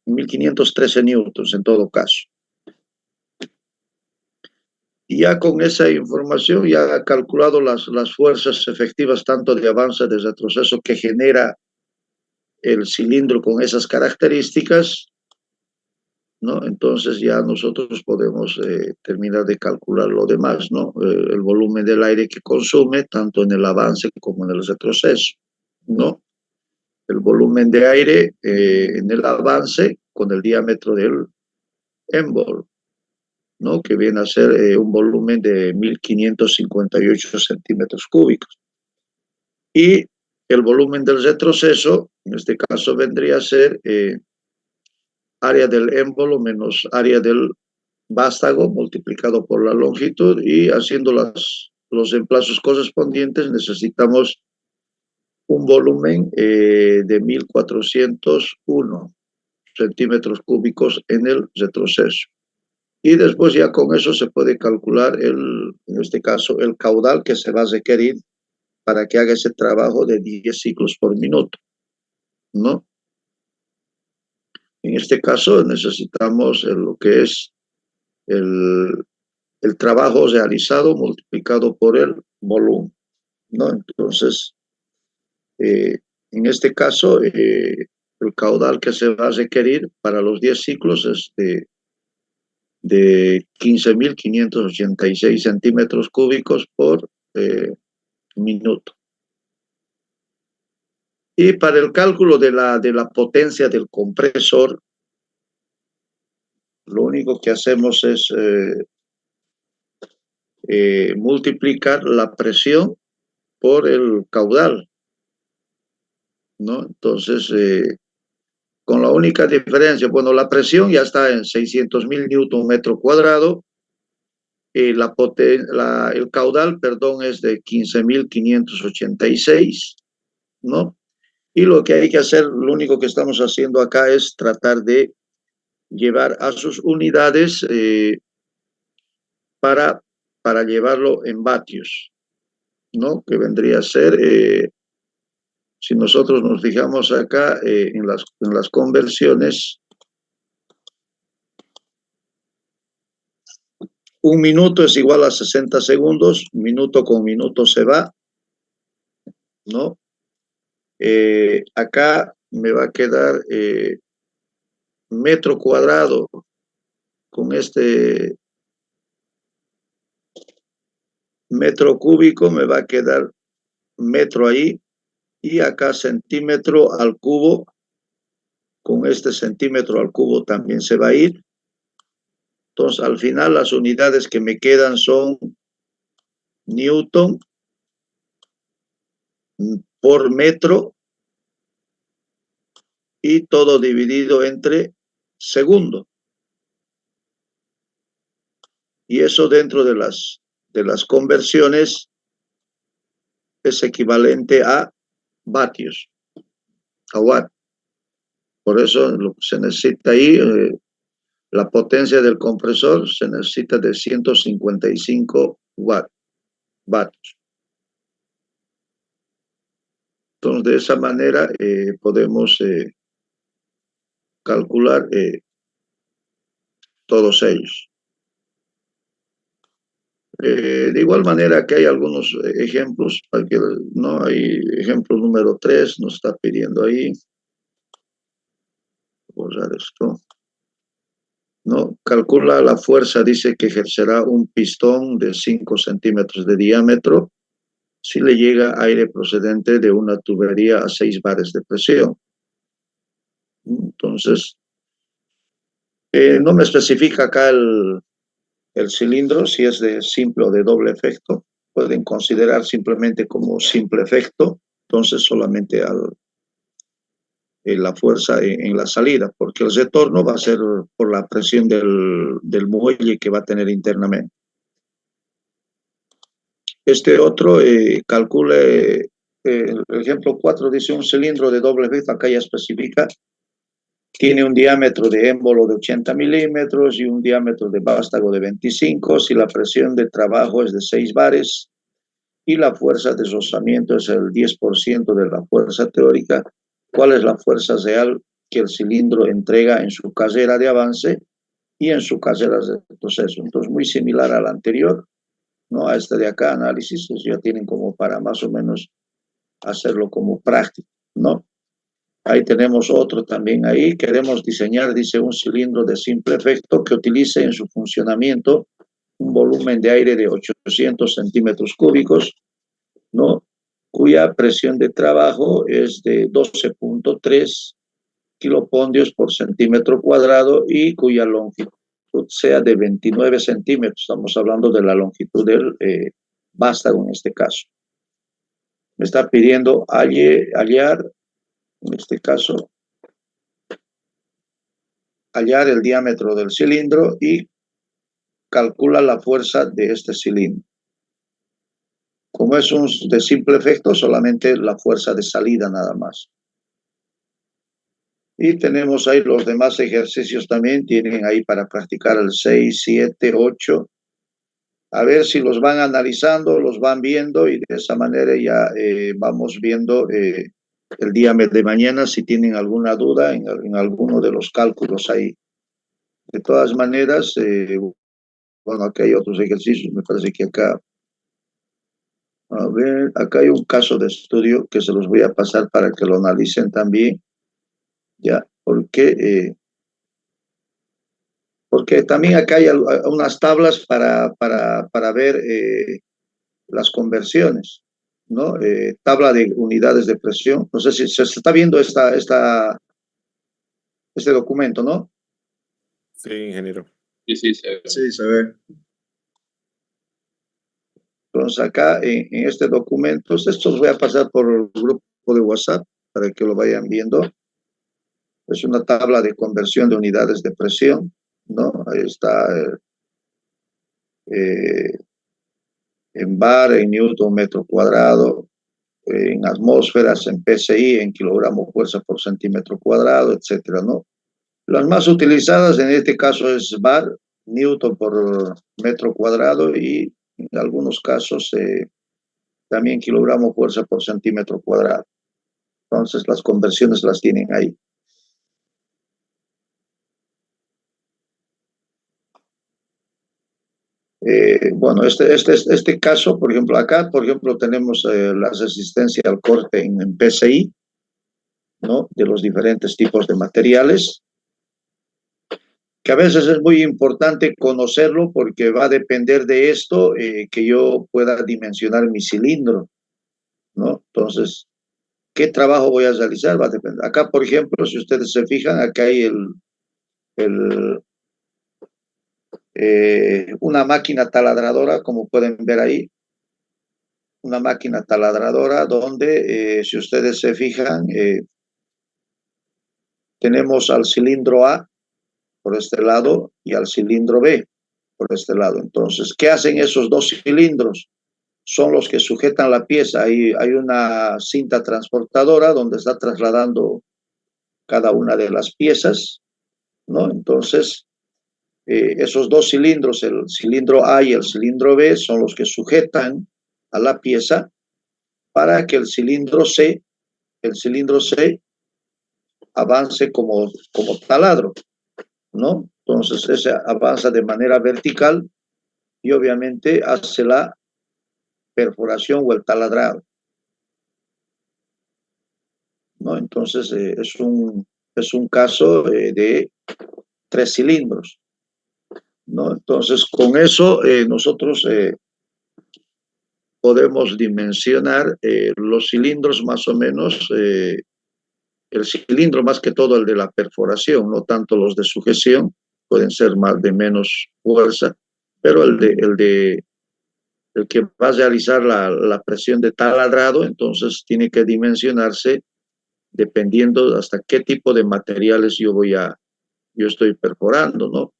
newtons en todo caso. Y ya con esa información ya ha calculado las fuerzas efectivas tanto de avance de retroceso que genera el cilindro con esas características, ¿no? Entonces ya nosotros podemos terminar de calcular lo demás, ¿no? El volumen del aire que consume, tanto en el avance como en el retroceso, ¿no? El volumen de aire en el avance con el diámetro del émbolo, ¿no? Que viene a ser un volumen de 1558 centímetros cúbicos. Y el volumen del retroceso, en este caso vendría a ser área del émbolo menos área del vástago multiplicado por la longitud, y haciendo los emplazos correspondientes necesitamos un volumen de 1401 centímetros cúbicos en el retroceso. Y después ya con eso se puede calcular, en este caso, el caudal que se va a requerir para que haga ese trabajo de 10 ciclos por minuto, ¿no? En este caso necesitamos lo que es el trabajo realizado multiplicado por el volumen, ¿no? Entonces, en este caso, el caudal que se va a requerir para los 10 ciclos es de 15.586 centímetros cúbicos por minuto. Y para el cálculo de la potencia del compresor, lo único que hacemos es multiplicar la presión por el caudal, ¿no? Entonces, con la única diferencia, bueno, la presión ya está en 600.000 newton metro cuadrado, y el caudal, perdón, es de 15.586, ¿no? Y lo que hay que hacer, lo único que estamos haciendo acá es tratar de llevar a sus unidades para llevarlo en vatios, ¿no? Que vendría a ser, si nosotros nos fijamos acá en las conversiones, un minuto es igual a 60 segundos, minuto con minuto se va, ¿no? Acá me va a quedar metro cuadrado con este metro cúbico, me va a quedar metro ahí, y acá centímetro al cubo, con este centímetro al cubo también se va a ir. Entonces, al final las unidades que me quedan son newton por metro, y todo dividido entre segundo. Y eso dentro de las conversiones es equivalente a vatios, a watt. Por eso lo que se necesita ahí, la potencia del compresor se necesita de 155 vatios. Entonces, de esa manera podemos calcular todos ellos. De igual manera que hay algunos ejemplos, no hay ejemplo número 3, nos está pidiendo ahí. Borrar esto. ¿No? Calcula la fuerza, dice que ejercerá un pistón de 5 centímetros de diámetro si le llega aire procedente de una tubería a 6 bares de presión. Entonces, no me especifica acá el cilindro, si es de simple o de doble efecto. Pueden considerar simplemente como simple efecto, entonces solamente la fuerza en la salida, porque el retorno va a ser por la presión del muelle que va a tener internamente. Este otro calcule el ejemplo 4 dice un cilindro de doble efecto, acá ya especifica, tiene un diámetro de émbolo de 80 milímetros y un diámetro de vástago de 25, si la presión de trabajo es de 6 bares y la fuerza de rozamiento es el 10% de la fuerza teórica, ¿cuál es la fuerza real que el cilindro entrega en su carrera de avance y en su carrera de retroceso? Entonces, muy similar al anterior, ¿no? A este de acá, análisis, pues ya tienen como para más o menos hacerlo como práctico, ¿no? Ahí tenemos otro también ahí. Queremos diseñar, dice, un cilindro de simple efecto que utilice en su funcionamiento un volumen de aire de 800 centímetros cúbicos, ¿no? Cuya presión de trabajo es de 12.3 kilopondios por centímetro cuadrado y cuya longitud sea de 29 centímetros. Estamos hablando de la longitud del vástago en este caso. Me está pidiendo hallar, en este caso, hallar el diámetro del cilindro y calcula la fuerza de este cilindro. Como es un de simple efecto, solamente la fuerza de salida nada más. Y tenemos ahí los demás ejercicios también, tienen ahí para practicar el 6, 7, 8. A ver si los van analizando, los van viendo y de esa manera ya vamos viendo el día de mañana si tienen alguna duda en alguno de los cálculos ahí. De todas maneras, bueno, acá hay otros ejercicios, me parece que acá, a ver, acá hay un caso de estudio que se los voy a pasar para que lo analicen también, ya, porque también acá hay unas tablas para ver las conversiones, ¿no? Tabla de unidades de presión. No sé si se está viendo este documento, ¿no? Sí, ingeniero. Sí, sí, se ve. Sí, se ve. Entonces acá en este documento, esto los voy a pasar por el grupo de WhatsApp para que lo vayan viendo. Es una tabla de conversión de unidades de presión, ¿no? Ahí está en bar, en newton metro cuadrado, en atmósferas, en PSI, en kilogramo fuerza por centímetro cuadrado, etcétera, ¿no? Las más utilizadas en este caso es bar, newton por metro cuadrado y en algunos casos también kilogramo fuerza por centímetro cuadrado. Entonces las conversiones las tienen ahí. Bueno, este caso, por ejemplo, acá, por ejemplo, tenemos la resistencia al corte en PSI, ¿no? De los diferentes tipos de materiales, que a veces es muy importante conocerlo porque va a depender de esto que yo pueda dimensionar mi cilindro, ¿no? Entonces, ¿qué trabajo voy a realizar? Va a depender. Acá, por ejemplo, si ustedes se fijan, acá hay una máquina taladradora, como pueden ver ahí, una máquina taladradora donde, si ustedes se fijan, tenemos al cilindro A por este lado y al cilindro B por este lado. Entonces, ¿qué hacen esos dos cilindros? Son los que sujetan la pieza. Hay una cinta transportadora donde está trasladando cada una de las piezas, ¿no? Entonces, esos dos cilindros, el cilindro A y el cilindro B, son los que sujetan a la pieza para que el cilindro C avance como taladro, ¿no? Entonces, ese avanza de manera vertical y obviamente hace la perforación o el taladrado, ¿no? Entonces, es un caso de 3 cilindros, ¿no? Entonces, con eso nosotros podemos dimensionar los cilindros más o menos, el cilindro más que todo el de la perforación, no tanto los de sujeción, pueden ser más de menos fuerza, pero el que va a realizar la presión de taladrado, entonces tiene que dimensionarse dependiendo hasta qué tipo de materiales yo estoy perforando, ¿no?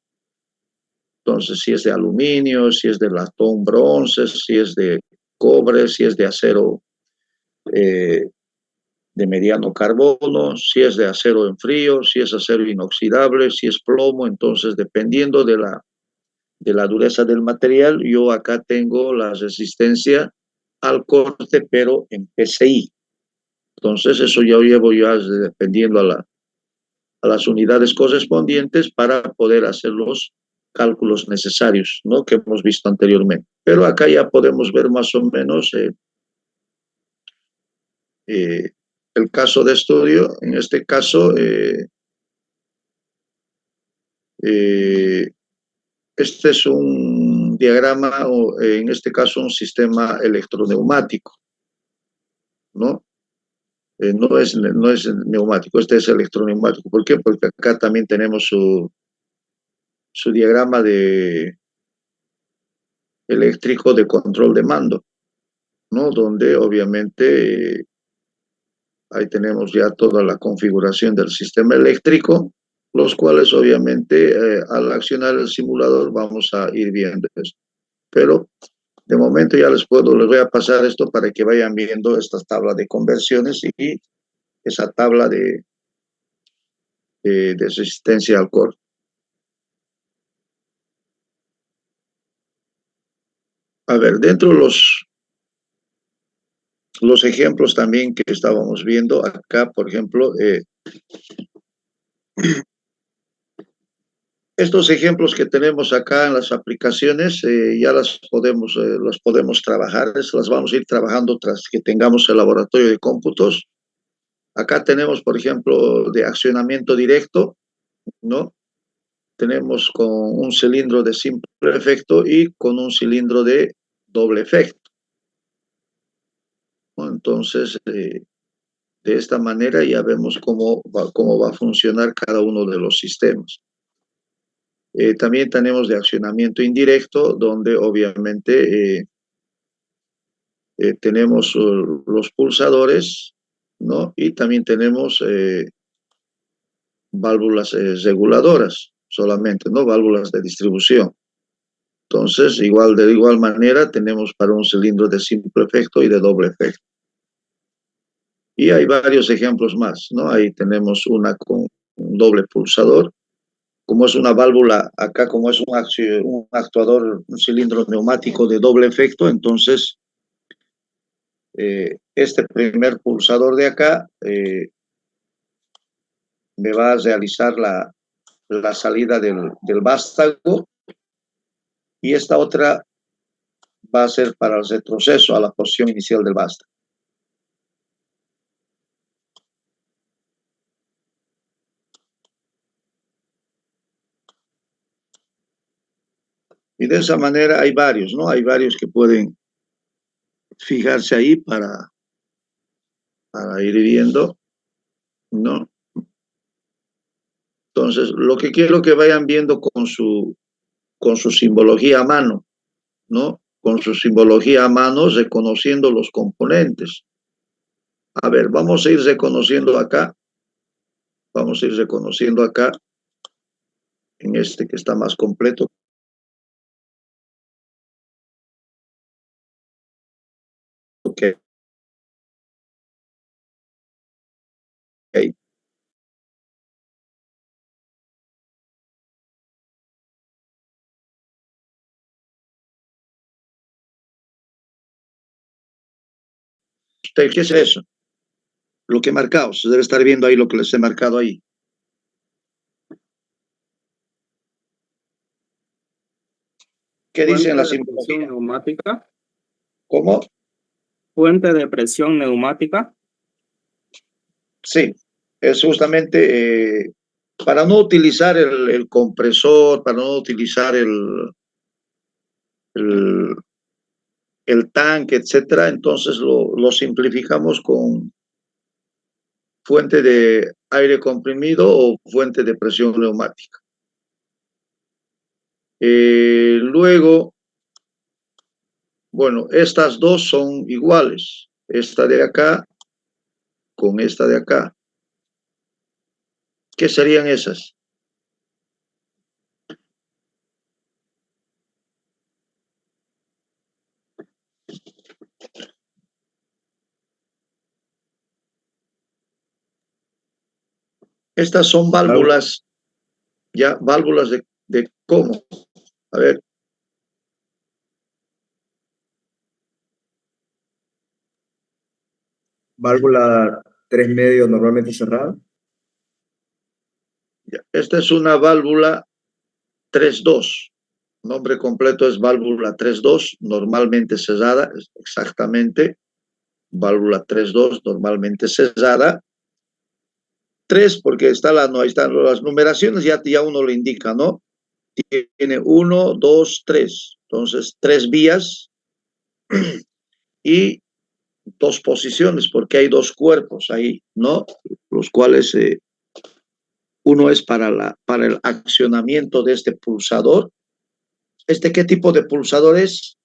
Entonces, si es de aluminio, si es de latón bronce, si es de cobre, si es de acero de mediano carbono, si es de acero en frío, si es acero inoxidable, si es plomo. Entonces, dependiendo de la dureza del material, yo acá tengo la resistencia al corte, pero en PSI. Entonces, eso ya llevo ya dependiendo a las unidades correspondientes para poder hacer los cálculos necesarios, ¿no? Que hemos visto anteriormente. Pero acá ya podemos ver más o menos el caso de estudio. En este caso, este es un diagrama, o en este caso un sistema electroneumático, ¿no? No es neumático, este es electroneumático. ¿Por qué? Porque acá también tenemos su diagrama eléctrico de control de mando, ¿no? Donde obviamente ahí tenemos ya toda la configuración del sistema eléctrico, los cuales obviamente al accionar el simulador vamos a ir viendo eso. Pero de momento ya les voy a pasar esto para que vayan viendo esta tabla de conversiones y esa tabla de resistencia al corte. A ver, dentro de los ejemplos también que estábamos viendo acá, por ejemplo, estos ejemplos que tenemos acá en las aplicaciones ya los podemos trabajar, las vamos a ir trabajando tras que tengamos el laboratorio de cómputos. Acá tenemos, por ejemplo, de accionamiento directo, ¿no? Tenemos con un cilindro de simple efecto y con un cilindro de doble efecto, ¿no? Entonces, de esta manera ya vemos cómo va a funcionar cada uno de los sistemas. También tenemos de accionamiento indirecto, donde obviamente tenemos los pulsadores, ¿no? Y también tenemos válvulas reguladoras solamente, ¿no? Válvulas de distribución. Entonces, de igual manera, tenemos para un cilindro de simple efecto y de doble efecto. Y hay varios ejemplos más, ¿no? Ahí tenemos una con un doble pulsador. Como es una válvula, acá como es un actuador, un cilindro neumático de doble efecto, entonces este primer pulsador de acá me va a realizar la salida del vástago, y esta otra va a ser para el retroceso a la posición inicial del vástago. Y de esa manera hay varios, ¿no? Hay varios que pueden fijarse ahí para ir viendo, ¿no? Entonces, lo que quiero que vayan viendo con su simbología a mano, ¿no? Con su simbología a mano, reconociendo los componentes. A ver, vamos a ir reconociendo acá. Vamos a ir reconociendo acá, en este que está más completo. Ok. Okay. ¿Qué es eso? Lo que he marcado. Se debe estar viendo ahí lo que les he marcado ahí. ¿Qué dicen las presión neumática. ¿Cómo? Fuente de presión neumática. Sí, es justamente para no utilizar el compresor, para no utilizar el, el tanque, etcétera. Entonces lo simplificamos con fuente de aire comprimido o fuente de presión neumática. Luego, bueno, estas dos son iguales. Esta de acá con esta de acá. ¿Qué serían esas? Estas son válvulas, ya válvulas de cómo. A ver. Válvula 3 medios normalmente cerrada. Ya. Esta es una válvula 3-2. Nombre completo es válvula 3-2, normalmente cerrada, exactamente. Válvula 3-2, normalmente cerrada. 3, porque ahí están las numeraciones, ya uno lo indica, ¿no? Tiene 1, 2, 3. Entonces, 3 vías y 2 posiciones, porque hay 2 cuerpos ahí, ¿no? Los cuales uno es para el accionamiento de este pulsador. ¿Qué tipo de pulsador es?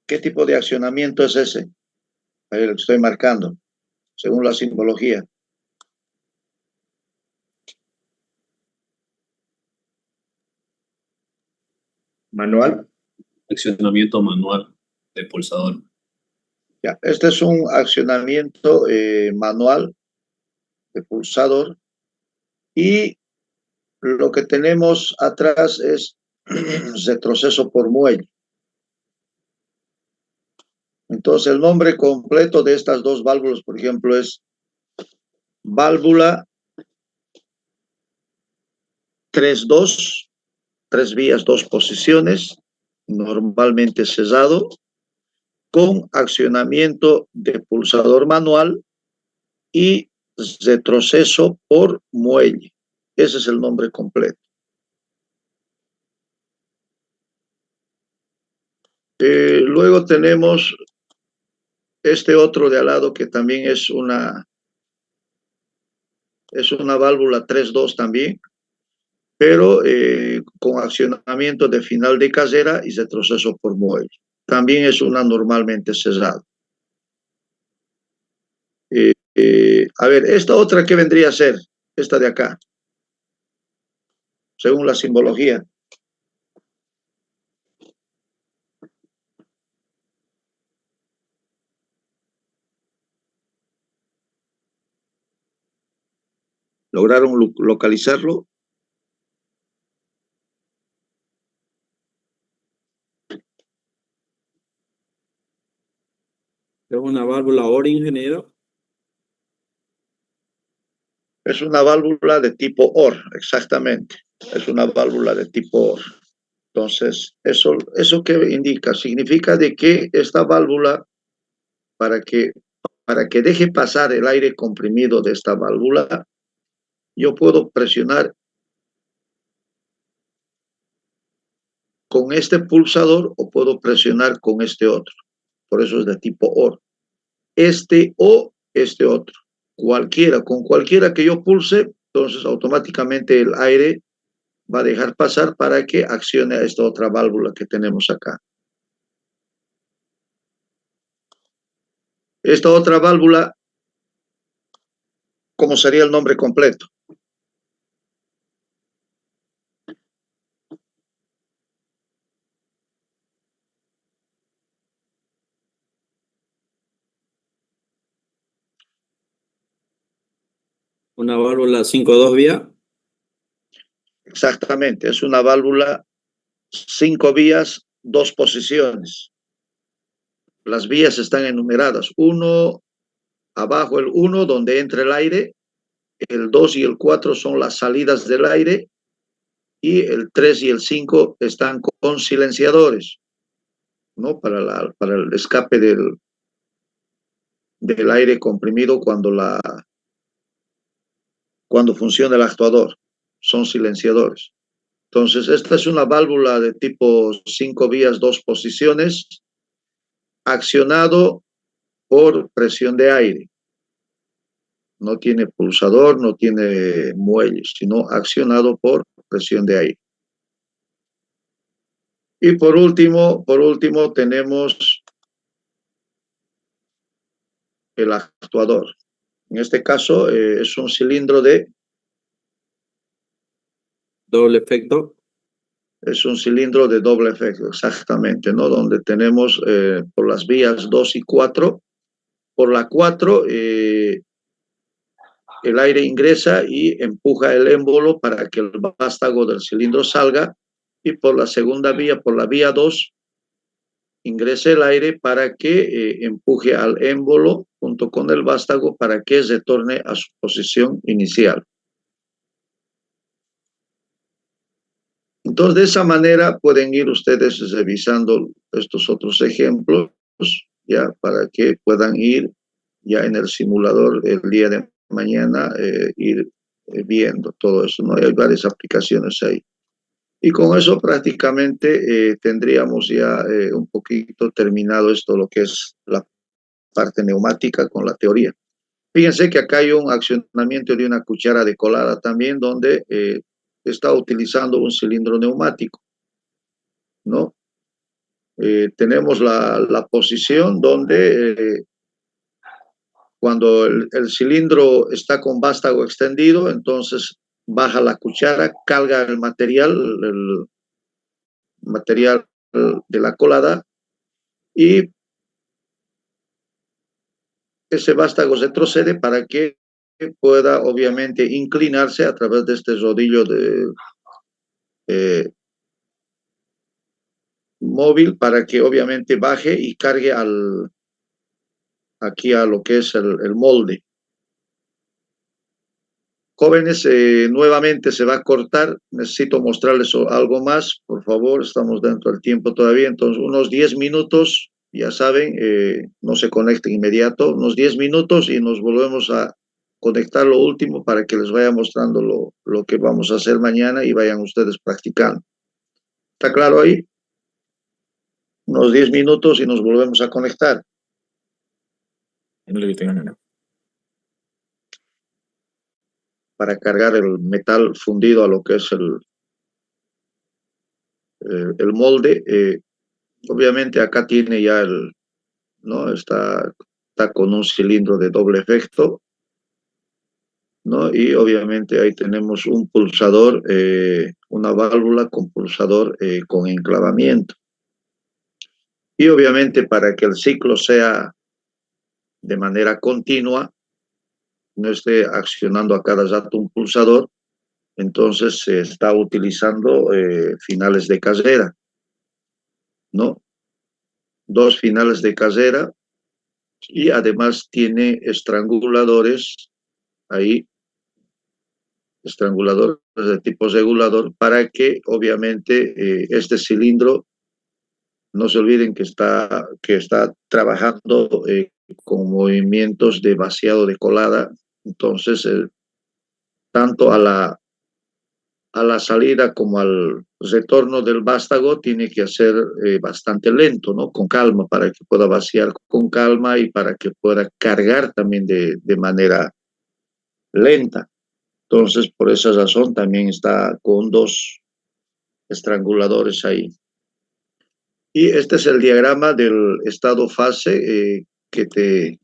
¿Qué tipo de accionamiento es ese? Ahí lo estoy marcando, según la simbología. Manual. Accionamiento manual del pulsador. Ya, este es un accionamiento manual de pulsador y lo que tenemos atrás es retroceso por muelle. Entonces, el nombre completo de estas dos válvulas, por ejemplo, es válvula 3-2, 3 vías, 2 posiciones, normalmente cerrado, con accionamiento de pulsador manual y retroceso por muelle. Ese es el nombre completo. Luego tenemos este otro de al lado que también es una válvula 3-2 también, pero con accionamiento de final de carrera y retroceso por muelle. También es una normalmente cerrada. A ver, esta otra, ¿qué vendría a ser? Esta de acá, según la simbología. ¿Lograron localizarlo? Es una válvula OR, ingeniero. Es una válvula de tipo OR, exactamente. Es una válvula de tipo OR. Entonces, ¿eso qué indica? Significa de que esta válvula, para que deje pasar el aire comprimido de esta válvula, yo puedo presionar con este pulsador o puedo presionar con este otro. Por eso es de tipo OR. Este o este otro. Con cualquiera que yo pulse, entonces automáticamente el aire va a dejar pasar para que accione a esta otra válvula que tenemos acá. Esta otra válvula, ¿cómo sería el nombre completo? Una válvula 5-2 vía. Exactamente, es una válvula 5 vías, 2 posiciones. Las vías están enumeradas. Abajo el 1, donde entra el aire. El 2 y el 4 son las salidas del aire. Y el 3 y el 5 están con silenciadores, ¿no? Para el escape del aire comprimido cuando funciona el actuador. Son silenciadores. Entonces, esta es una válvula de tipo 5 vías, 2 posiciones, accionado por presión de aire. No tiene pulsador, no tiene muelles, sino accionado por presión de aire. Y por último tenemos el actuador. En este caso es un cilindro de Doble efecto. Es un cilindro de doble efecto, exactamente, ¿no? Donde tenemos por las vías 2 y 4. Por la 4, el aire ingresa y empuja el émbolo para que el vástago del cilindro salga. Y por la segunda vía, por la vía 2, ingrese el aire para que empuje al émbolo junto con el vástago para que retorne a su posición inicial. Entonces, de esa manera pueden ir ustedes revisando estos otros ejemplos, ya, para que puedan ir ya en el simulador el día de mañana, ir viendo todo eso, ¿no? Hay varias aplicaciones ahí. Y con eso prácticamente tendríamos ya un poquito terminado esto, lo que es la parte neumática con la teoría. Fíjense que acá hay un accionamiento de una cuchara de colada también, donde está utilizando un cilindro neumático, ¿no? Tenemos la posición donde cuando el cilindro está con vástago extendido, entonces baja la cuchara, carga el material de la colada, y ese vástago retrocede para que pueda obviamente inclinarse a través de este rodillo de móvil, para que obviamente baje y cargue aquí a lo que es el molde. Jóvenes, nuevamente se va a cortar. Necesito mostrarles algo más, por favor. Estamos dentro del tiempo todavía, entonces unos 10 minutos, ya saben, no se conecten inmediato, unos 10 minutos y nos volvemos a conectar lo último para que les vaya mostrando lo que vamos a hacer mañana y vayan ustedes practicando. ¿Está claro ahí? Unos 10 minutos y nos volvemos a conectar. En lo que tengan. Para cargar el metal fundido a lo que es el molde. Obviamente acá tiene ya ¿no? Está con un cilindro de doble efecto, ¿no? Y obviamente ahí tenemos un pulsador, una válvula con pulsador con enclavamiento. Y obviamente para que el ciclo sea de manera continua, no esté accionando a cada rato un pulsador, entonces se está utilizando finales de carrera, ¿no? 2 finales de carrera, y además tiene estranguladores ahí, estranguladores de tipo regulador, para que obviamente este cilindro, no se olviden que está trabajando con movimientos de vaciado de colada. Entonces tanto a la salida como al retorno del vástago tiene que hacer bastante lento, ¿no? Con calma, para que pueda vaciar con calma y para que pueda cargar también de manera lenta. Entonces, por esa razón también está con 2 estranguladores ahí. Y este es el diagrama del estado fase que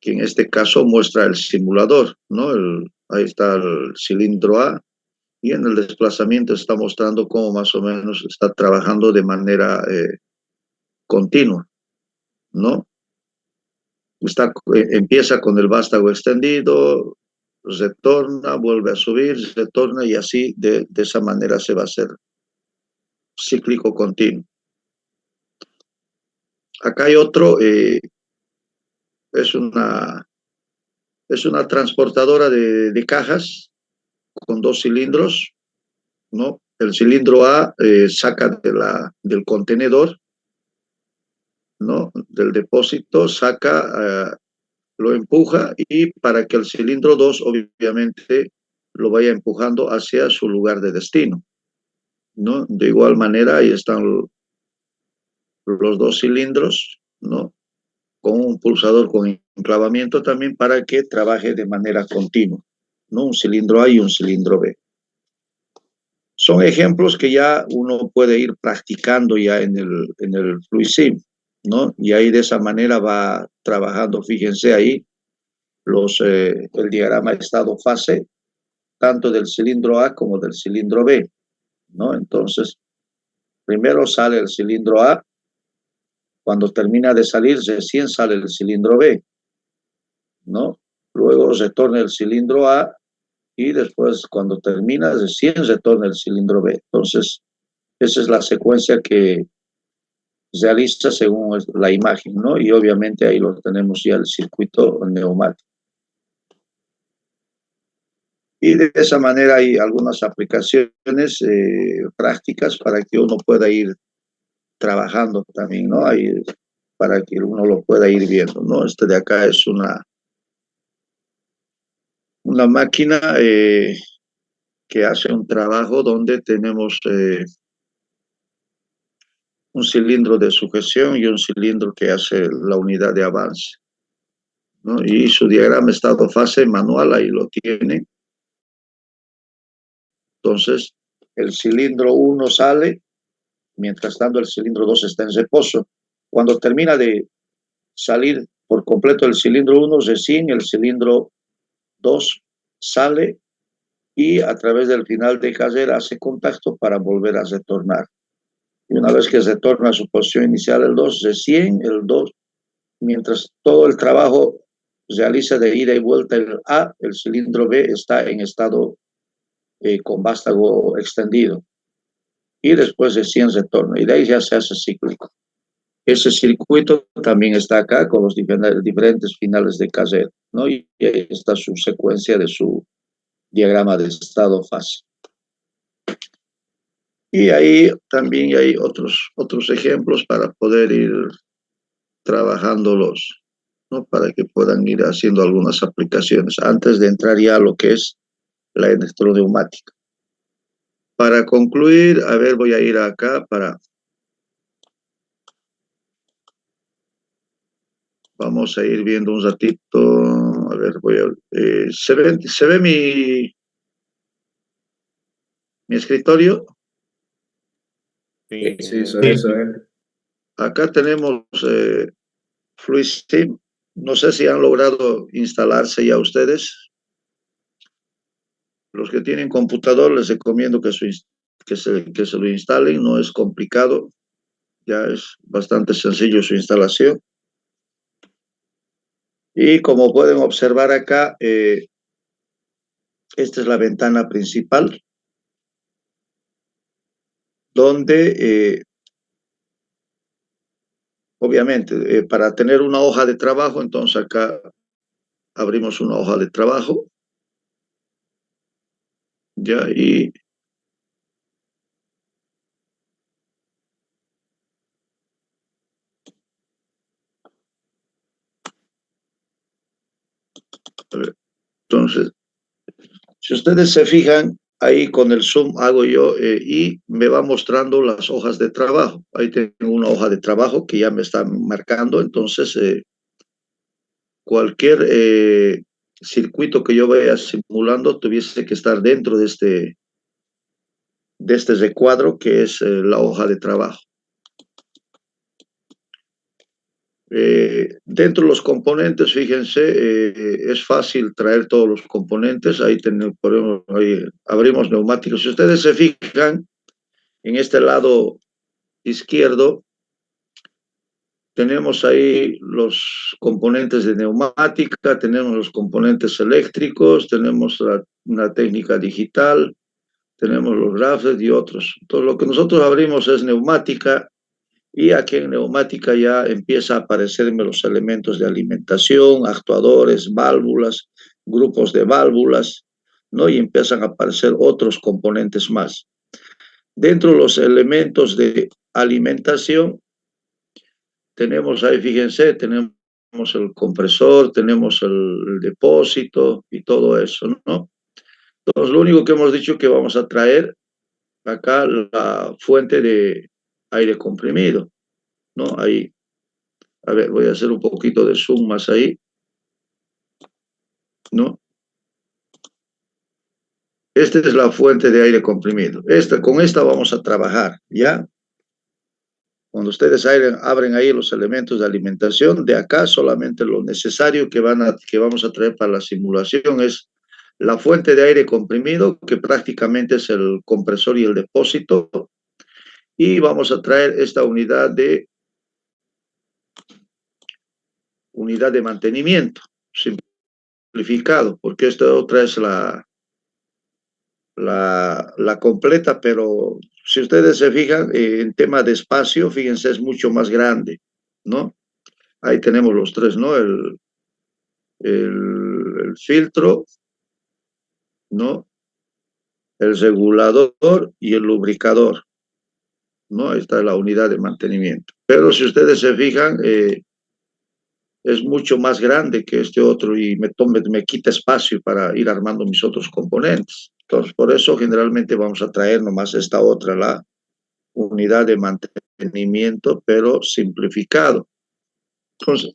en este caso muestra el simulador, ¿no? Ahí está el cilindro A, y en el desplazamiento está mostrando cómo más o menos está trabajando de manera continua, ¿no? Empieza con el vástago extendido, retorna, vuelve a subir, retorna, y así de esa manera se va a hacer cíclico continuo. Acá hay otro, es una transportadora de cajas con 2 cilindros, ¿no? El cilindro A saca del contenedor, ¿no? Del depósito, saca, lo empuja, y para que el cilindro 2 obviamente lo vaya empujando hacia su lugar de destino, ¿no? De igual manera, ahí están los 2 cilindros, ¿no? Con un pulsador con enclavamiento también para que trabaje de manera continua, ¿no? Un cilindro A y un cilindro B. Son ejemplos que ya uno puede ir practicando ya en el FluidSim, ¿no? Y ahí de esa manera va trabajando. Fíjense ahí el diagrama estado-fase, tanto del cilindro A como del cilindro B, ¿no? Entonces, primero sale el cilindro A. Cuando termina de salir, recién sale el cilindro B, ¿no? Luego retorna el cilindro A y después, cuando termina, recién retorna el cilindro B. Entonces, esa es la secuencia que realiza según la imagen, ¿no? Y obviamente ahí lo tenemos ya el circuito neumático. Y de esa manera hay algunas aplicaciones prácticas para que uno pueda ir trabajando también, ¿no? Ahí, para que uno lo pueda ir viendo, ¿no? Este de acá es una máquina que hace un trabajo donde tenemos un cilindro de sujeción y un cilindro que hace la unidad de avance, ¿no? Y su diagrama estado-fase manual ahí lo tiene. Entonces, el cilindro 1 sale, mientras tanto el cilindro 2 está en reposo. Cuando termina de salir por completo el cilindro 1, recién el cilindro 2 sale y a través del final de carrera hace contacto para volver a retornar. Y una vez que retorna a su posición inicial el 2, recién el 2, mientras todo el trabajo realiza de ida y vuelta el A, el cilindro B está en estado con vástago extendido. Y después recién retorna. Y de ahí ya se hace cíclico. Ese circuito también está acá con los diferentes finales de carrera, ¿no? Y ahí está su secuencia de su diagrama de estado-fase. Y ahí también hay otros ejemplos para poder ir trabajándolos, ¿no? Para que puedan ir haciendo algunas aplicaciones antes de entrar ya a lo que es la electroneumática. Para concluir, a ver, voy a ir acá para... Vamos a ir viendo un ratito. A ver, ¿se ve mi escritorio? Sí, se ve, se ve. Acá tenemos FluidSim. No sé si han logrado instalarse ya ustedes. Los que tienen computador les recomiendo que se lo instalen. No es complicado. Ya es bastante sencillo su instalación. Y como pueden observar acá, esta es la ventana principal, donde obviamente para tener una hoja de trabajo, entonces acá abrimos una hoja de trabajo, ya, y a ver, entonces, si ustedes se fijan, ahí con el zoom hago yo y me va mostrando las hojas de trabajo. Ahí tengo una hoja de trabajo que ya me está marcando, entonces cualquier circuito que yo vaya simulando tuviese que estar dentro de este recuadro que es la hoja de trabajo. Dentro de los componentes, fíjense, es fácil traer todos los componentes. Ahí abrimos neumáticos. Si ustedes se fijan, en este lado izquierdo, tenemos ahí los componentes de neumática, tenemos los componentes eléctricos, tenemos una técnica digital, tenemos los grafes y otros. Entonces, lo que nosotros abrimos es neumática. Y aquí en neumática ya empieza a aparecerme los elementos de alimentación, actuadores, válvulas, grupos de válvulas, ¿no? Y empiezan a aparecer otros componentes más. Dentro de los elementos de alimentación, tenemos ahí, fíjense, tenemos el compresor, tenemos el depósito y todo eso, ¿no? Entonces, lo único que hemos dicho que vamos a traer acá la fuente de aire comprimido, ¿no? Ahí. A ver, voy a hacer un poquito de zoom más ahí, ¿no? Esta es la fuente de aire comprimido. Con esta vamos a trabajar, ¿ya? Cuando ustedes abren ahí los elementos de alimentación, de acá solamente lo necesario que vamos a traer para la simulación es la fuente de aire comprimido, que prácticamente es el compresor y el depósito, y vamos a traer esta unidad de mantenimiento, simplificado, porque esta otra es la completa, pero si ustedes se fijan en tema de espacio, fíjense, es mucho más grande, ¿no? Ahí tenemos los tres, ¿no? El filtro, ¿no? El regulador y el lubricador, ¿no? Ahí está la unidad de mantenimiento. Pero si ustedes se fijan, es mucho más grande que este otro y me quita espacio para ir armando mis otros componentes. Entonces, por eso generalmente vamos a traer nomás esta otra, la unidad de mantenimiento, pero simplificado. Entonces,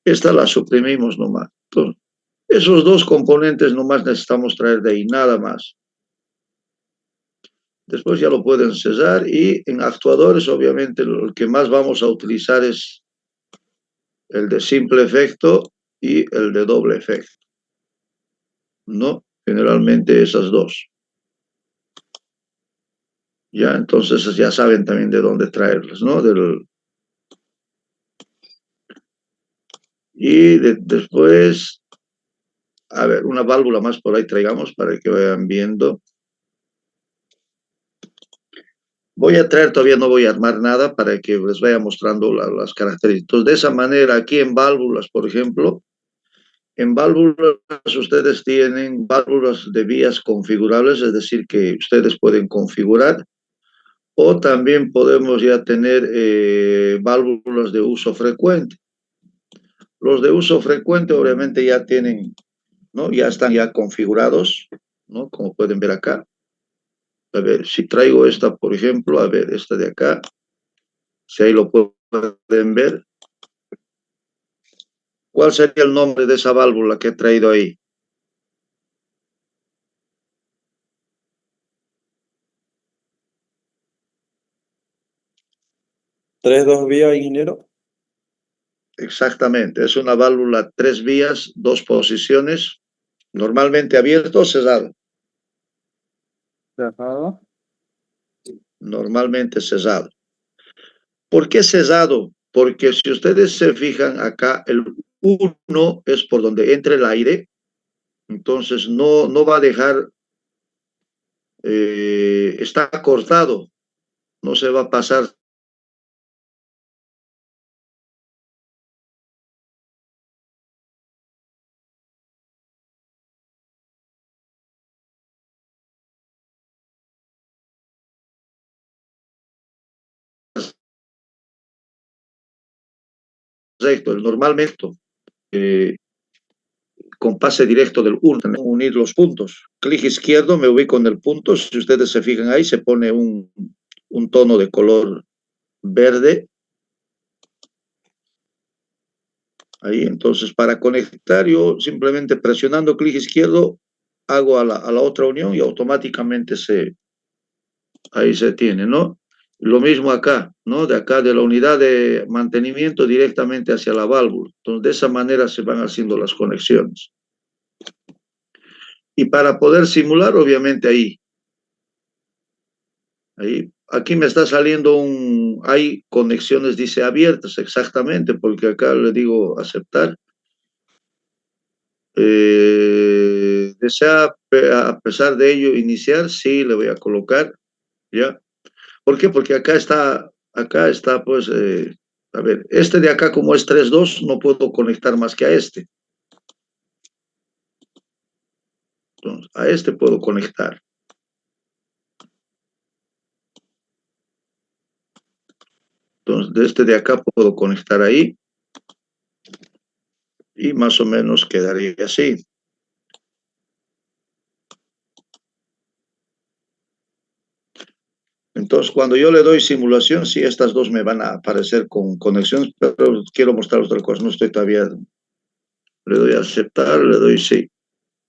esta la suprimimos nomás. Entonces, esos dos componentes nomás necesitamos traer de ahí, nada más. Después ya lo pueden cesar y en actuadores, obviamente, el que más vamos a utilizar es el de simple efecto y el de doble efecto, ¿no? Generalmente esas dos. Ya, entonces ya saben también de dónde traerlas, ¿no? Después, a ver, una válvula más por ahí traigamos para que vayan viendo. Voy a traer, todavía no voy a armar nada para que les vaya mostrando las características. De esa manera, aquí en válvulas, por ejemplo, en válvulas ustedes tienen válvulas de vías configurables, es decir, que ustedes pueden configurar, o también podemos ya tener válvulas de uso frecuente. Los de uso frecuente obviamente ya tienen, ¿no? Ya están ya configurados, ¿no? Como pueden ver acá. A ver, si traigo esta, por ejemplo, a ver, esta de acá, si ahí lo pueden ver. ¿Cuál sería el nombre de esa válvula que he traído ahí? ¿Tres, dos vías, ingeniero? Exactamente, es una válvula 3 vías, 2 posiciones, normalmente abierto o cerrado. Cerrado. Normalmente cerrado. ¿Por qué cerrado? Porque si ustedes se fijan acá, el 1 es por donde entra el aire, entonces no va a dejar, está cortado, no se va a pasar recto, normalmente con pase directo del 1, unir los puntos. Clic izquierdo, me ubico en el punto, si ustedes se fijan ahí, se pone un tono de color verde. Ahí, entonces, para conectar, yo simplemente presionando clic izquierdo, hago a la otra unión y automáticamente ahí se tiene, ¿no? Lo mismo acá, ¿no? De acá, de la unidad de mantenimiento directamente hacia la válvula. Entonces, de esa manera se van haciendo las conexiones. Y para poder simular, obviamente ahí, aquí me está saliendo hay conexiones, dice abiertas, exactamente, porque acá le digo aceptar. ¿Desea a pesar de ello iniciar? Sí, le voy a colocar, ¿ya? ¿Por qué? Porque acá está pues, a ver, este de acá como es 3.2, no puedo conectar más que a este. Entonces, a este puedo conectar. Entonces, de este de acá puedo conectar ahí. Y más o menos quedaría así. Entonces, cuando yo le doy simulación, sí, estas dos me van a aparecer con conexiones, pero quiero mostrar otra cosa, no estoy todavía, le doy a aceptar, le doy sí,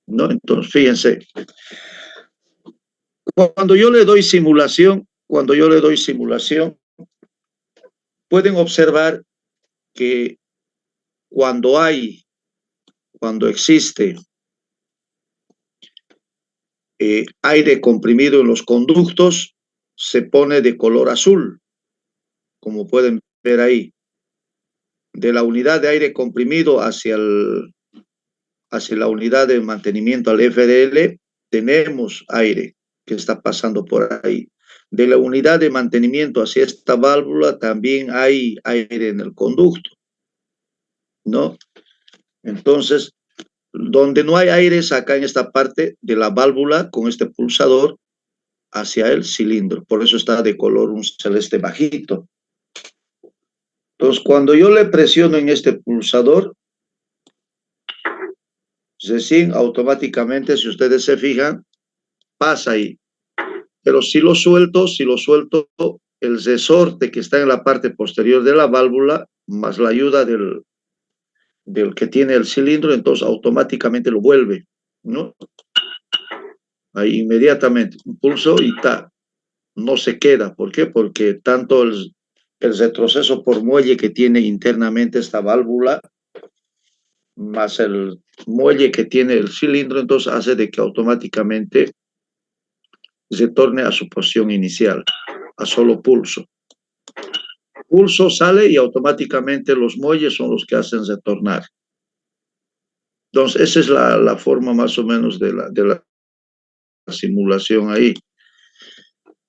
¿no? Entonces, fíjense, cuando yo le doy simulación, pueden observar que cuando existe aire comprimido en los conductos se pone de color azul, como pueden ver ahí. De la unidad de aire comprimido hacia la unidad de mantenimiento al FRL, tenemos aire que está pasando por ahí. De la unidad de mantenimiento hacia esta válvula también hay aire en el conducto, ¿no? Entonces, donde no hay aire es acá en esta parte de la válvula con este pulsador hacia el cilindro. Por eso está de color un celeste bajito. Entonces, cuando yo le presiono en este pulsador, recién automáticamente, si ustedes se fijan, pasa ahí. Pero si lo suelto, el resorte que está en la parte posterior de la válvula, más la ayuda del que tiene el cilindro, entonces automáticamente lo vuelve, ¿no? Ahí inmediatamente, un pulso y no se queda. ¿Por qué? Porque tanto el retroceso por muelle que tiene internamente esta válvula, más el muelle que tiene el cilindro, entonces hace de que automáticamente retorne a su posición inicial, a solo pulso. Pulso sale y automáticamente los muelles son los que hacen retornar. Entonces, esa es la forma más o menos de la simulación ahí.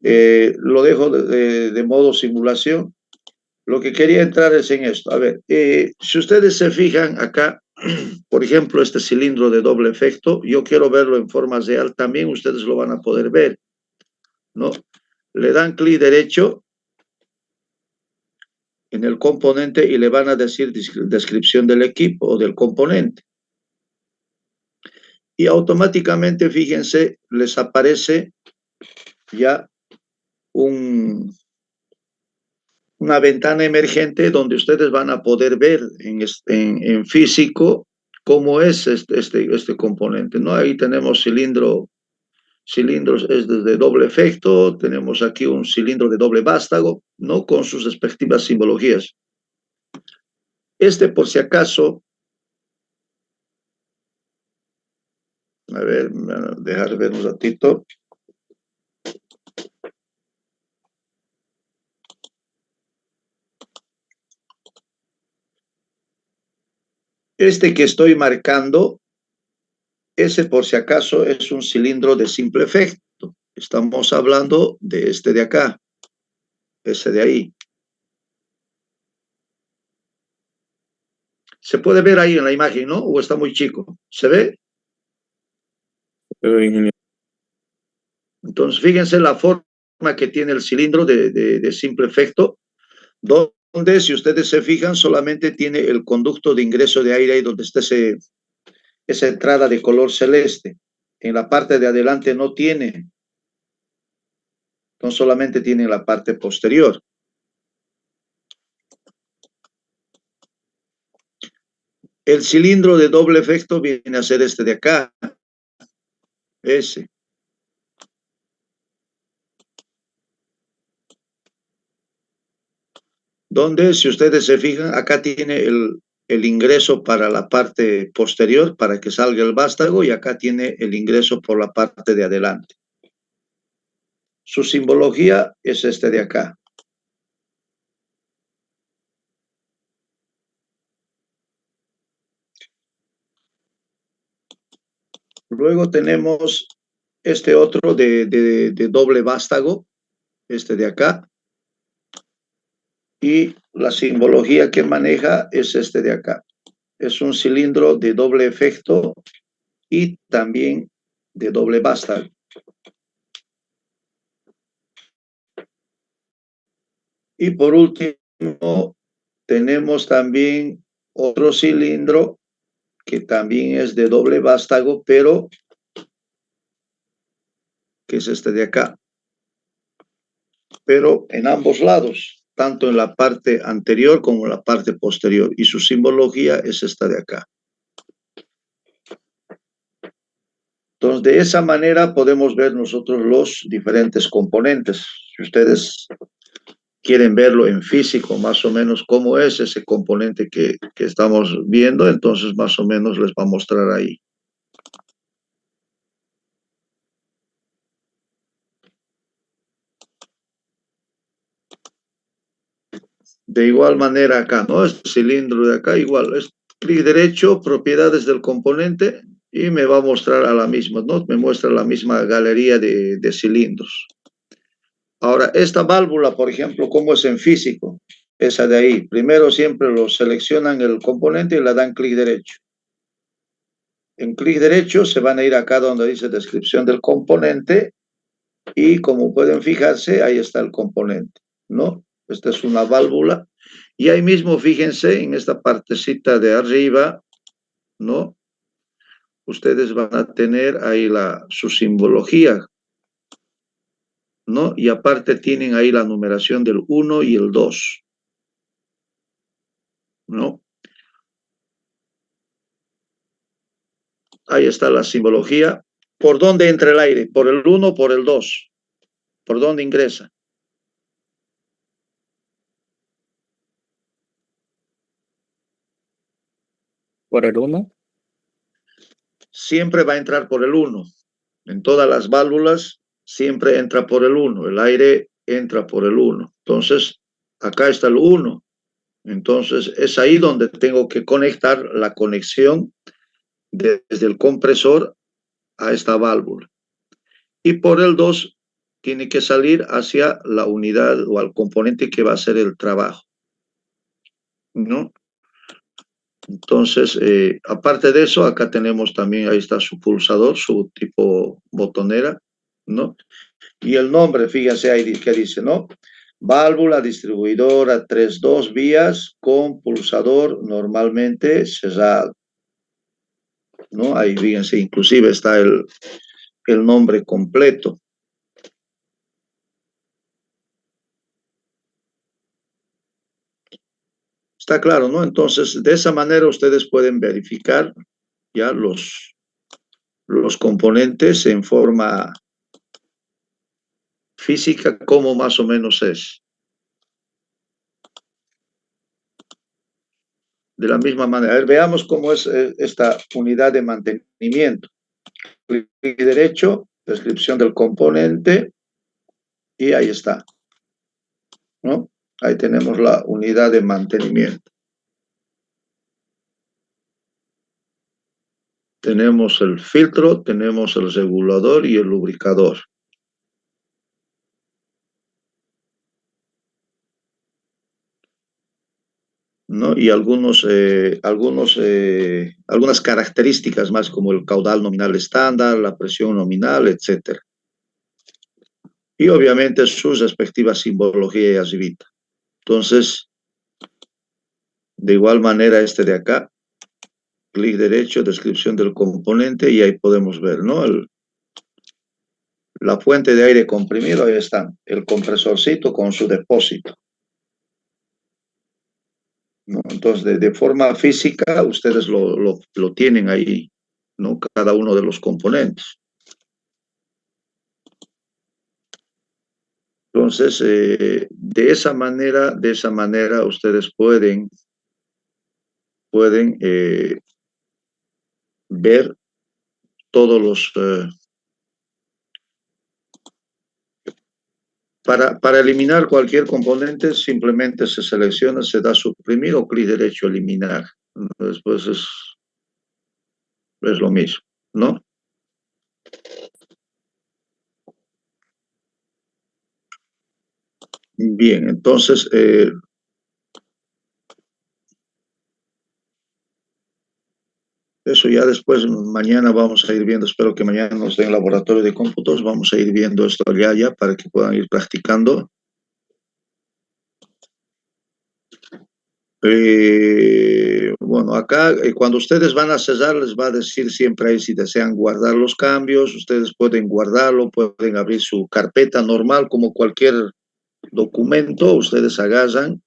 Lo dejo de modo simulación. Lo que quería entrar es en esto. A ver, si ustedes se fijan acá, por ejemplo, este cilindro de doble efecto, yo quiero verlo en forma real también, ustedes lo van a poder ver, ¿no? Le dan clic derecho en el componente y le van a decir descripción del equipo o del componente. Y automáticamente, fíjense, les aparece ya una ventana emergente donde ustedes van a poder ver en físico cómo es este componente, ¿no? Ahí tenemos cilindros es de doble efecto, tenemos aquí un cilindro de doble vástago, ¿no? Con sus respectivas simbologías. Por si acaso, a ver, dejar ver un ratito. Este que estoy marcando, ese por si acaso es un cilindro de simple efecto. Estamos hablando de este de acá, ese de ahí. Se puede ver ahí en la imagen, ¿no? ¿O está muy chico? ¿Se ve? Ingeniero. Entonces, fíjense la forma que tiene el cilindro de simple efecto, donde, si ustedes se fijan, solamente tiene el conducto de ingreso de aire ahí donde está esa entrada de color celeste. En la parte de adelante no tiene. Entonces, solamente tiene la parte posterior. El cilindro de doble efecto viene a ser este de acá. Ese. Donde, si ustedes se fijan, acá tiene el ingreso para la parte posterior, para que salga el vástago, y acá tiene el ingreso por la parte de adelante. Su simbología es este de acá. Luego tenemos este otro de doble vástago, este de acá. Y la simbología que maneja es este de acá. Es un cilindro de doble efecto y también de doble vástago. Y por último, tenemos también otro cilindro que también es de doble vástago, pero que es este de acá. Pero en ambos lados, tanto en la parte anterior como en la parte posterior. Y su simbología es esta de acá. Entonces, de esa manera podemos ver nosotros los diferentes componentes. Si ustedes quieren verlo en físico, más o menos cómo es ese componente que estamos viendo, entonces más o menos les va a mostrar ahí. De igual manera acá, ¿no? Este cilindro de acá, igual, es clic derecho, propiedades del componente, y me va a mostrar a la misma, ¿no? Me muestra la misma galería de cilindros. Ahora, esta válvula, por ejemplo, ¿cómo es en físico? Esa de ahí. Primero siempre lo seleccionan el componente y le dan clic derecho. En clic derecho se van a ir acá donde dice descripción del componente y como pueden fijarse, ahí está el componente, ¿no? Esta es una válvula. Y ahí mismo, fíjense, en esta partecita de arriba, ¿no? Ustedes van a tener ahí su simbología, ¿no? Y aparte tienen ahí la numeración del 1 y el 2, ¿no? Ahí está la simbología. ¿Por dónde entra el aire? ¿Por el 1 o por el 2? ¿Por dónde ingresa? ¿Por el 1? Siempre va a entrar por el 1. En todas las válvulas siempre entra por el 1. El aire entra por el 1. Entonces, acá está el 1. Entonces, es ahí donde tengo que conectar la conexión desde el compresor a esta válvula. Y por el 2 tiene que salir hacia la unidad o al componente que va a hacer el trabajo, ¿no? Entonces, aparte de eso, acá tenemos también, ahí está su pulsador, su tipo botonera, ¿no? Y el nombre, fíjense ahí que dice, ¿no? Válvula distribuidora 3-2 vías con pulsador normalmente cerrado, ¿no? Ahí fíjense, inclusive está el nombre completo. Está claro, ¿no? Entonces, de esa manera ustedes pueden verificar ya los componentes en forma física, como más o menos es. De la misma manera, a ver, veamos cómo es esta unidad de mantenimiento. Clic derecho, descripción del componente, y ahí está, ¿no? Ahí tenemos la unidad de mantenimiento. Tenemos el filtro, tenemos el regulador y el lubricador. ¿No? Y algunas características más como el caudal nominal estándar, la presión nominal, etc. Y obviamente sus respectivas simbologías arribita. Entonces, de igual manera este de acá, clic derecho, descripción del componente, y ahí podemos ver, ¿no? La fuente de aire comprimido, ahí está, el compresorcito con su depósito, ¿no? Entonces, de forma física, ustedes lo tienen ahí, ¿no? Cada uno de los componentes. Entonces, de esa manera ustedes pueden ver todos los... para eliminar cualquier componente, simplemente se selecciona, se da suprimir o clic derecho eliminar. Después es lo mismo, ¿no? Bien, entonces, eso ya después, mañana vamos a ir viendo, espero que mañana nos den laboratorio de cómputos, vamos a ir viendo esto ya para que puedan ir practicando. Bueno, acá cuando ustedes van a cerrar les va a decir siempre ahí si desean guardar los cambios, ustedes pueden guardarlo, pueden abrir su carpeta normal como cualquier documento, ustedes agarran,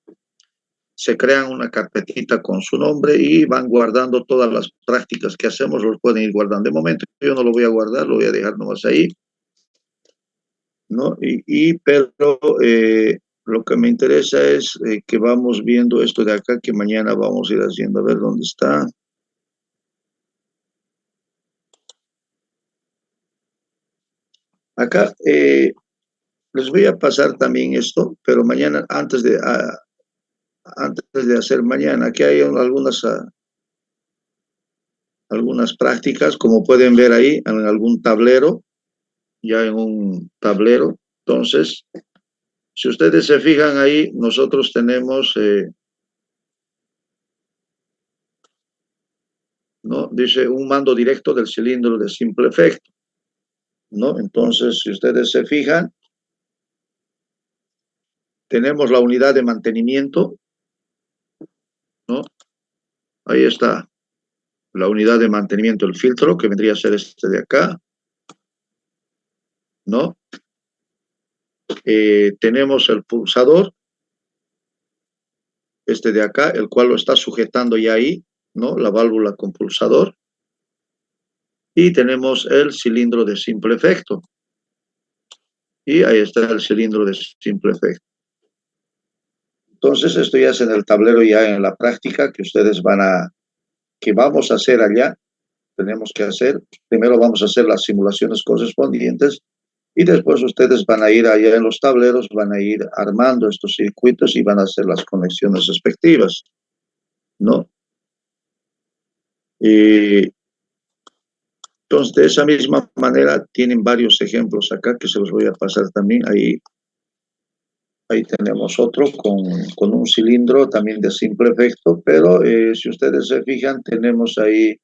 se crean una carpetita con su nombre y van guardando todas las prácticas que hacemos, los pueden ir guardando. De momento yo no lo voy a guardar, lo voy a dejar nomás ahí, ¿no? Pero lo que me interesa es que vamos viendo esto de acá, que mañana vamos a ir haciendo, a ver dónde está. Acá les voy a pasar también esto, pero mañana, antes de antes de hacer mañana. Aquí hay algunas prácticas, como pueden ver ahí, en algún tablero, ya en un tablero. Entonces, si ustedes se fijan ahí, nosotros tenemos, ¿no? Dice un mando directo del cilindro de simple efecto, ¿no? Entonces, si ustedes se fijan, tenemos la unidad de mantenimiento, ¿no? Ahí está la unidad de mantenimiento, el filtro, que vendría a ser este de acá, ¿no? Tenemos el pulsador, este de acá, el cual lo está sujetando ya ahí, ¿no? La válvula con pulsador. Y tenemos el cilindro de simple efecto. Y ahí está el cilindro de simple efecto. Entonces, esto ya es en el tablero, ya en la práctica que ustedes que vamos a hacer allá. Tenemos que hacer, primero vamos a hacer las simulaciones correspondientes y después ustedes van a ir allá en los tableros, van a ir armando estos circuitos y van a hacer las conexiones respectivas, ¿no? Y entonces, de esa misma manera, tienen varios ejemplos acá que se los voy a pasar también. Ahí tenemos otro con un cilindro también de simple efecto, pero si ustedes se fijan, tenemos ahí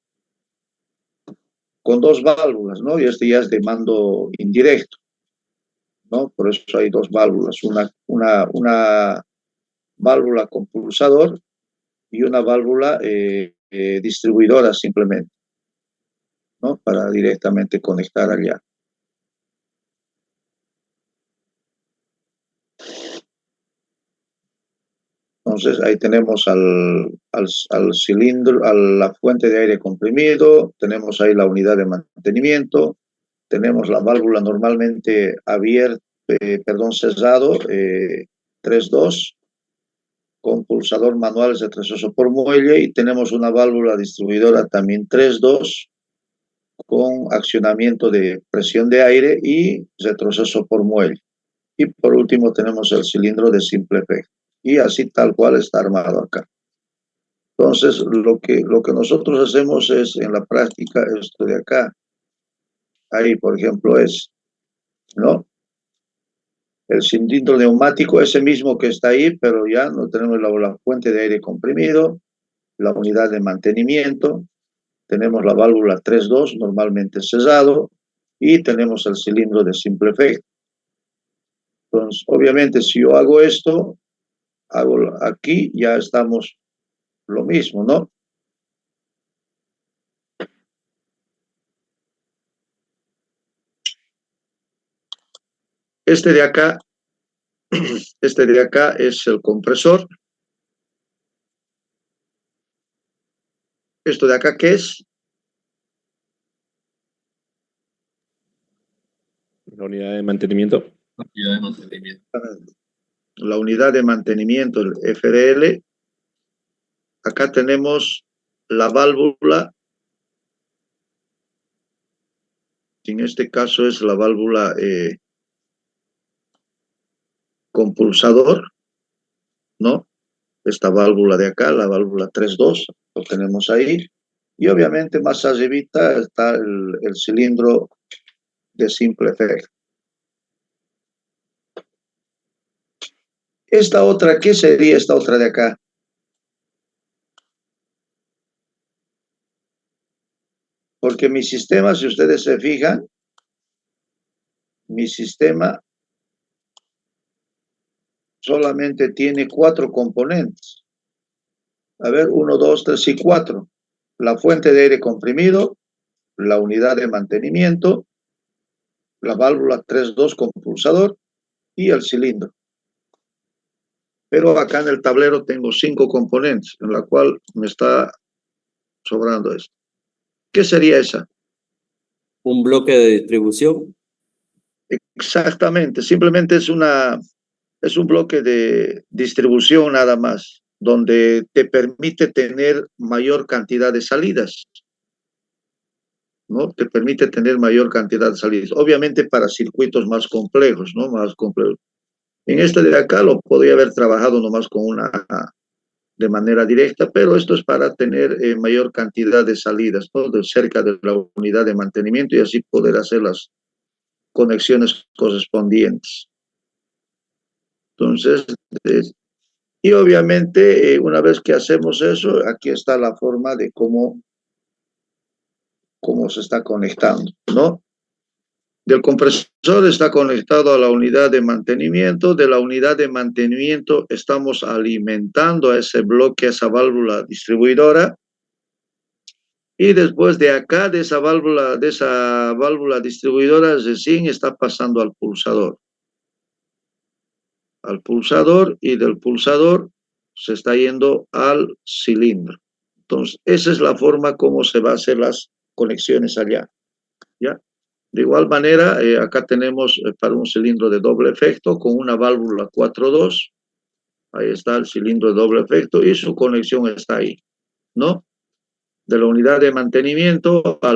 con dos válvulas, ¿no? Y este ya es de mando indirecto, ¿no? Por eso hay dos válvulas, una válvula con pulsador y una válvula distribuidora simplemente, ¿no? Para directamente conectar allá. Entonces ahí tenemos al cilindro, a la fuente de aire comprimido, tenemos ahí la unidad de mantenimiento, tenemos la válvula normalmente abierta, cerrado, 3-2, con pulsador manual de retroceso por muelle, y tenemos una válvula distribuidora también 3-2, con accionamiento de presión de aire y retroceso por muelle. Y por último tenemos el cilindro de simple efecto. Y así tal cual está armado acá. Entonces, lo que nosotros hacemos es, en la práctica, esto de acá. Ahí, por ejemplo, ¿no? El cilindro neumático, ese mismo que está ahí, pero ya no tenemos la fuente de aire comprimido, la unidad de mantenimiento, tenemos la válvula 3-2 normalmente cerrado y tenemos el cilindro de simple efecto. Entonces, obviamente, si yo hago esto, hago aquí, ya estamos lo mismo, ¿no? Este de acá es el compresor. ¿Esto de acá qué es? La unidad de mantenimiento. Unidad de mantenimiento. La unidad de mantenimiento, el FRL. Acá tenemos la válvula. En este caso es la válvula con pulsador, ¿no? Esta válvula de acá, la válvula 3-2, lo tenemos ahí. Y obviamente más arribita está el cilindro de simple efecto. Esta otra, ¿qué sería esta otra de acá? Porque mi sistema, si ustedes se fijan, mi sistema solamente tiene 4 componentes. A ver, 1, 2, 3 y 4. La fuente de aire comprimido, la unidad de mantenimiento, la válvula 3-2 con pulsador y el cilindro. Pero acá en el tablero tengo 5 componentes, en la cual me está sobrando esto. ¿Qué sería esa? Un bloque de distribución. Exactamente, simplemente es un bloque de distribución nada más, donde te permite tener mayor cantidad de salidas, ¿no? Te permite tener mayor cantidad de salidas. Obviamente para circuitos más complejos, ¿no? Más complejos. En este de acá lo podría haber trabajado nomás con de manera directa, pero esto es para tener mayor cantidad de salidas, ¿no? De cerca de la unidad de mantenimiento y así poder hacer las conexiones correspondientes. Entonces, y obviamente, una vez que hacemos eso, aquí está la forma de cómo se está conectando, ¿no? Del compresor está conectado a la unidad de mantenimiento. De la unidad de mantenimiento estamos alimentando a ese bloque, a esa válvula distribuidora. Y después de acá, de esa válvula distribuidora, recién está pasando al pulsador. Al pulsador, y del pulsador se está yendo al cilindro. Entonces, esa es la forma como se va a hacer las conexiones allá, ¿ya? De igual manera, acá tenemos para un cilindro de doble efecto con una válvula 4.2. Ahí está el cilindro de doble efecto y su conexión está ahí, ¿no? De la unidad de mantenimiento a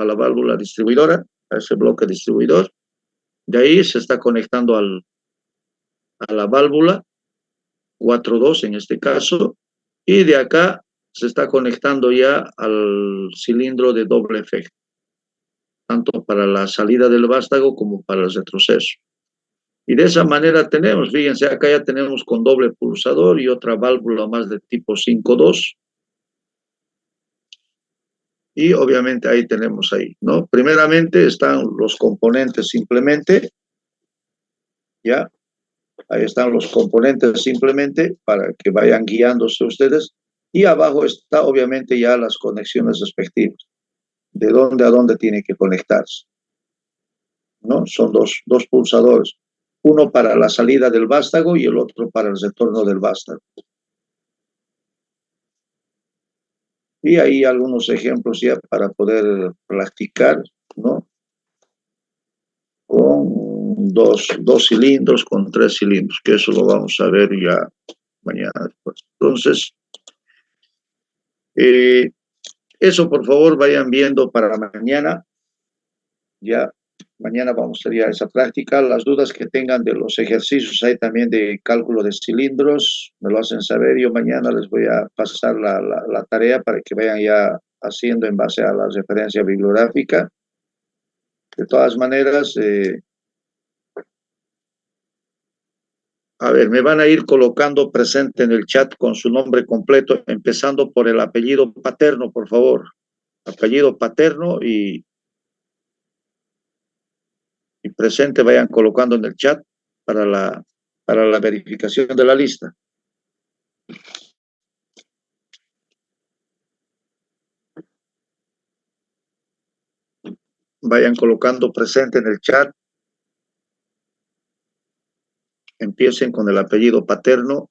la válvula distribuidora, a ese bloque distribuidor. De ahí se está conectando a la válvula 4.2 en este caso. Y de acá se está conectando ya al cilindro de doble efecto, tanto para la salida del vástago como para el retroceso. Y de esa manera tenemos, fíjense, acá ya tenemos con doble pulsador y otra válvula más de tipo 5.2. Y obviamente ahí tenemos ahí, ¿no? Primeramente están los componentes simplemente, ¿ya? Ahí están los componentes simplemente para que vayan guiándose ustedes. Y abajo está obviamente ya las conexiones respectivas, de dónde a dónde tiene que conectarse, ¿no? Son dos pulsadores, uno para la salida del vástago y el otro para el retorno del vástago. Y ahí algunos ejemplos ya para poder practicar, ¿no? Con dos cilindros, con 3 cilindros, que eso lo vamos a ver ya mañana después. Entonces, eso por favor vayan viendo para mañana. Ya mañana vamos a hacer ya esa práctica. Las dudas que tengan de los ejercicios hay también de cálculo de cilindros, me lo hacen saber. Yo mañana les voy a pasar la tarea para que vayan ya haciendo en base a la referencia bibliográfica. De todas maneras, a ver, me van a ir colocando presente en el chat con su nombre completo, empezando por el apellido paterno, por favor. Apellido paterno y presente vayan colocando en el chat para la verificación de la lista. Vayan colocando presente en el chat. Empiecen con el apellido paterno.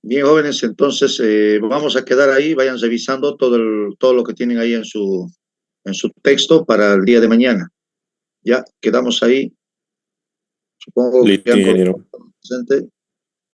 Bien, jóvenes, entonces vamos a quedar ahí, vayan revisando todo lo que tienen ahí en su texto para el día de mañana. Ya, quedamos ahí. Supongo que Listo, han ingeniero. colocado presente.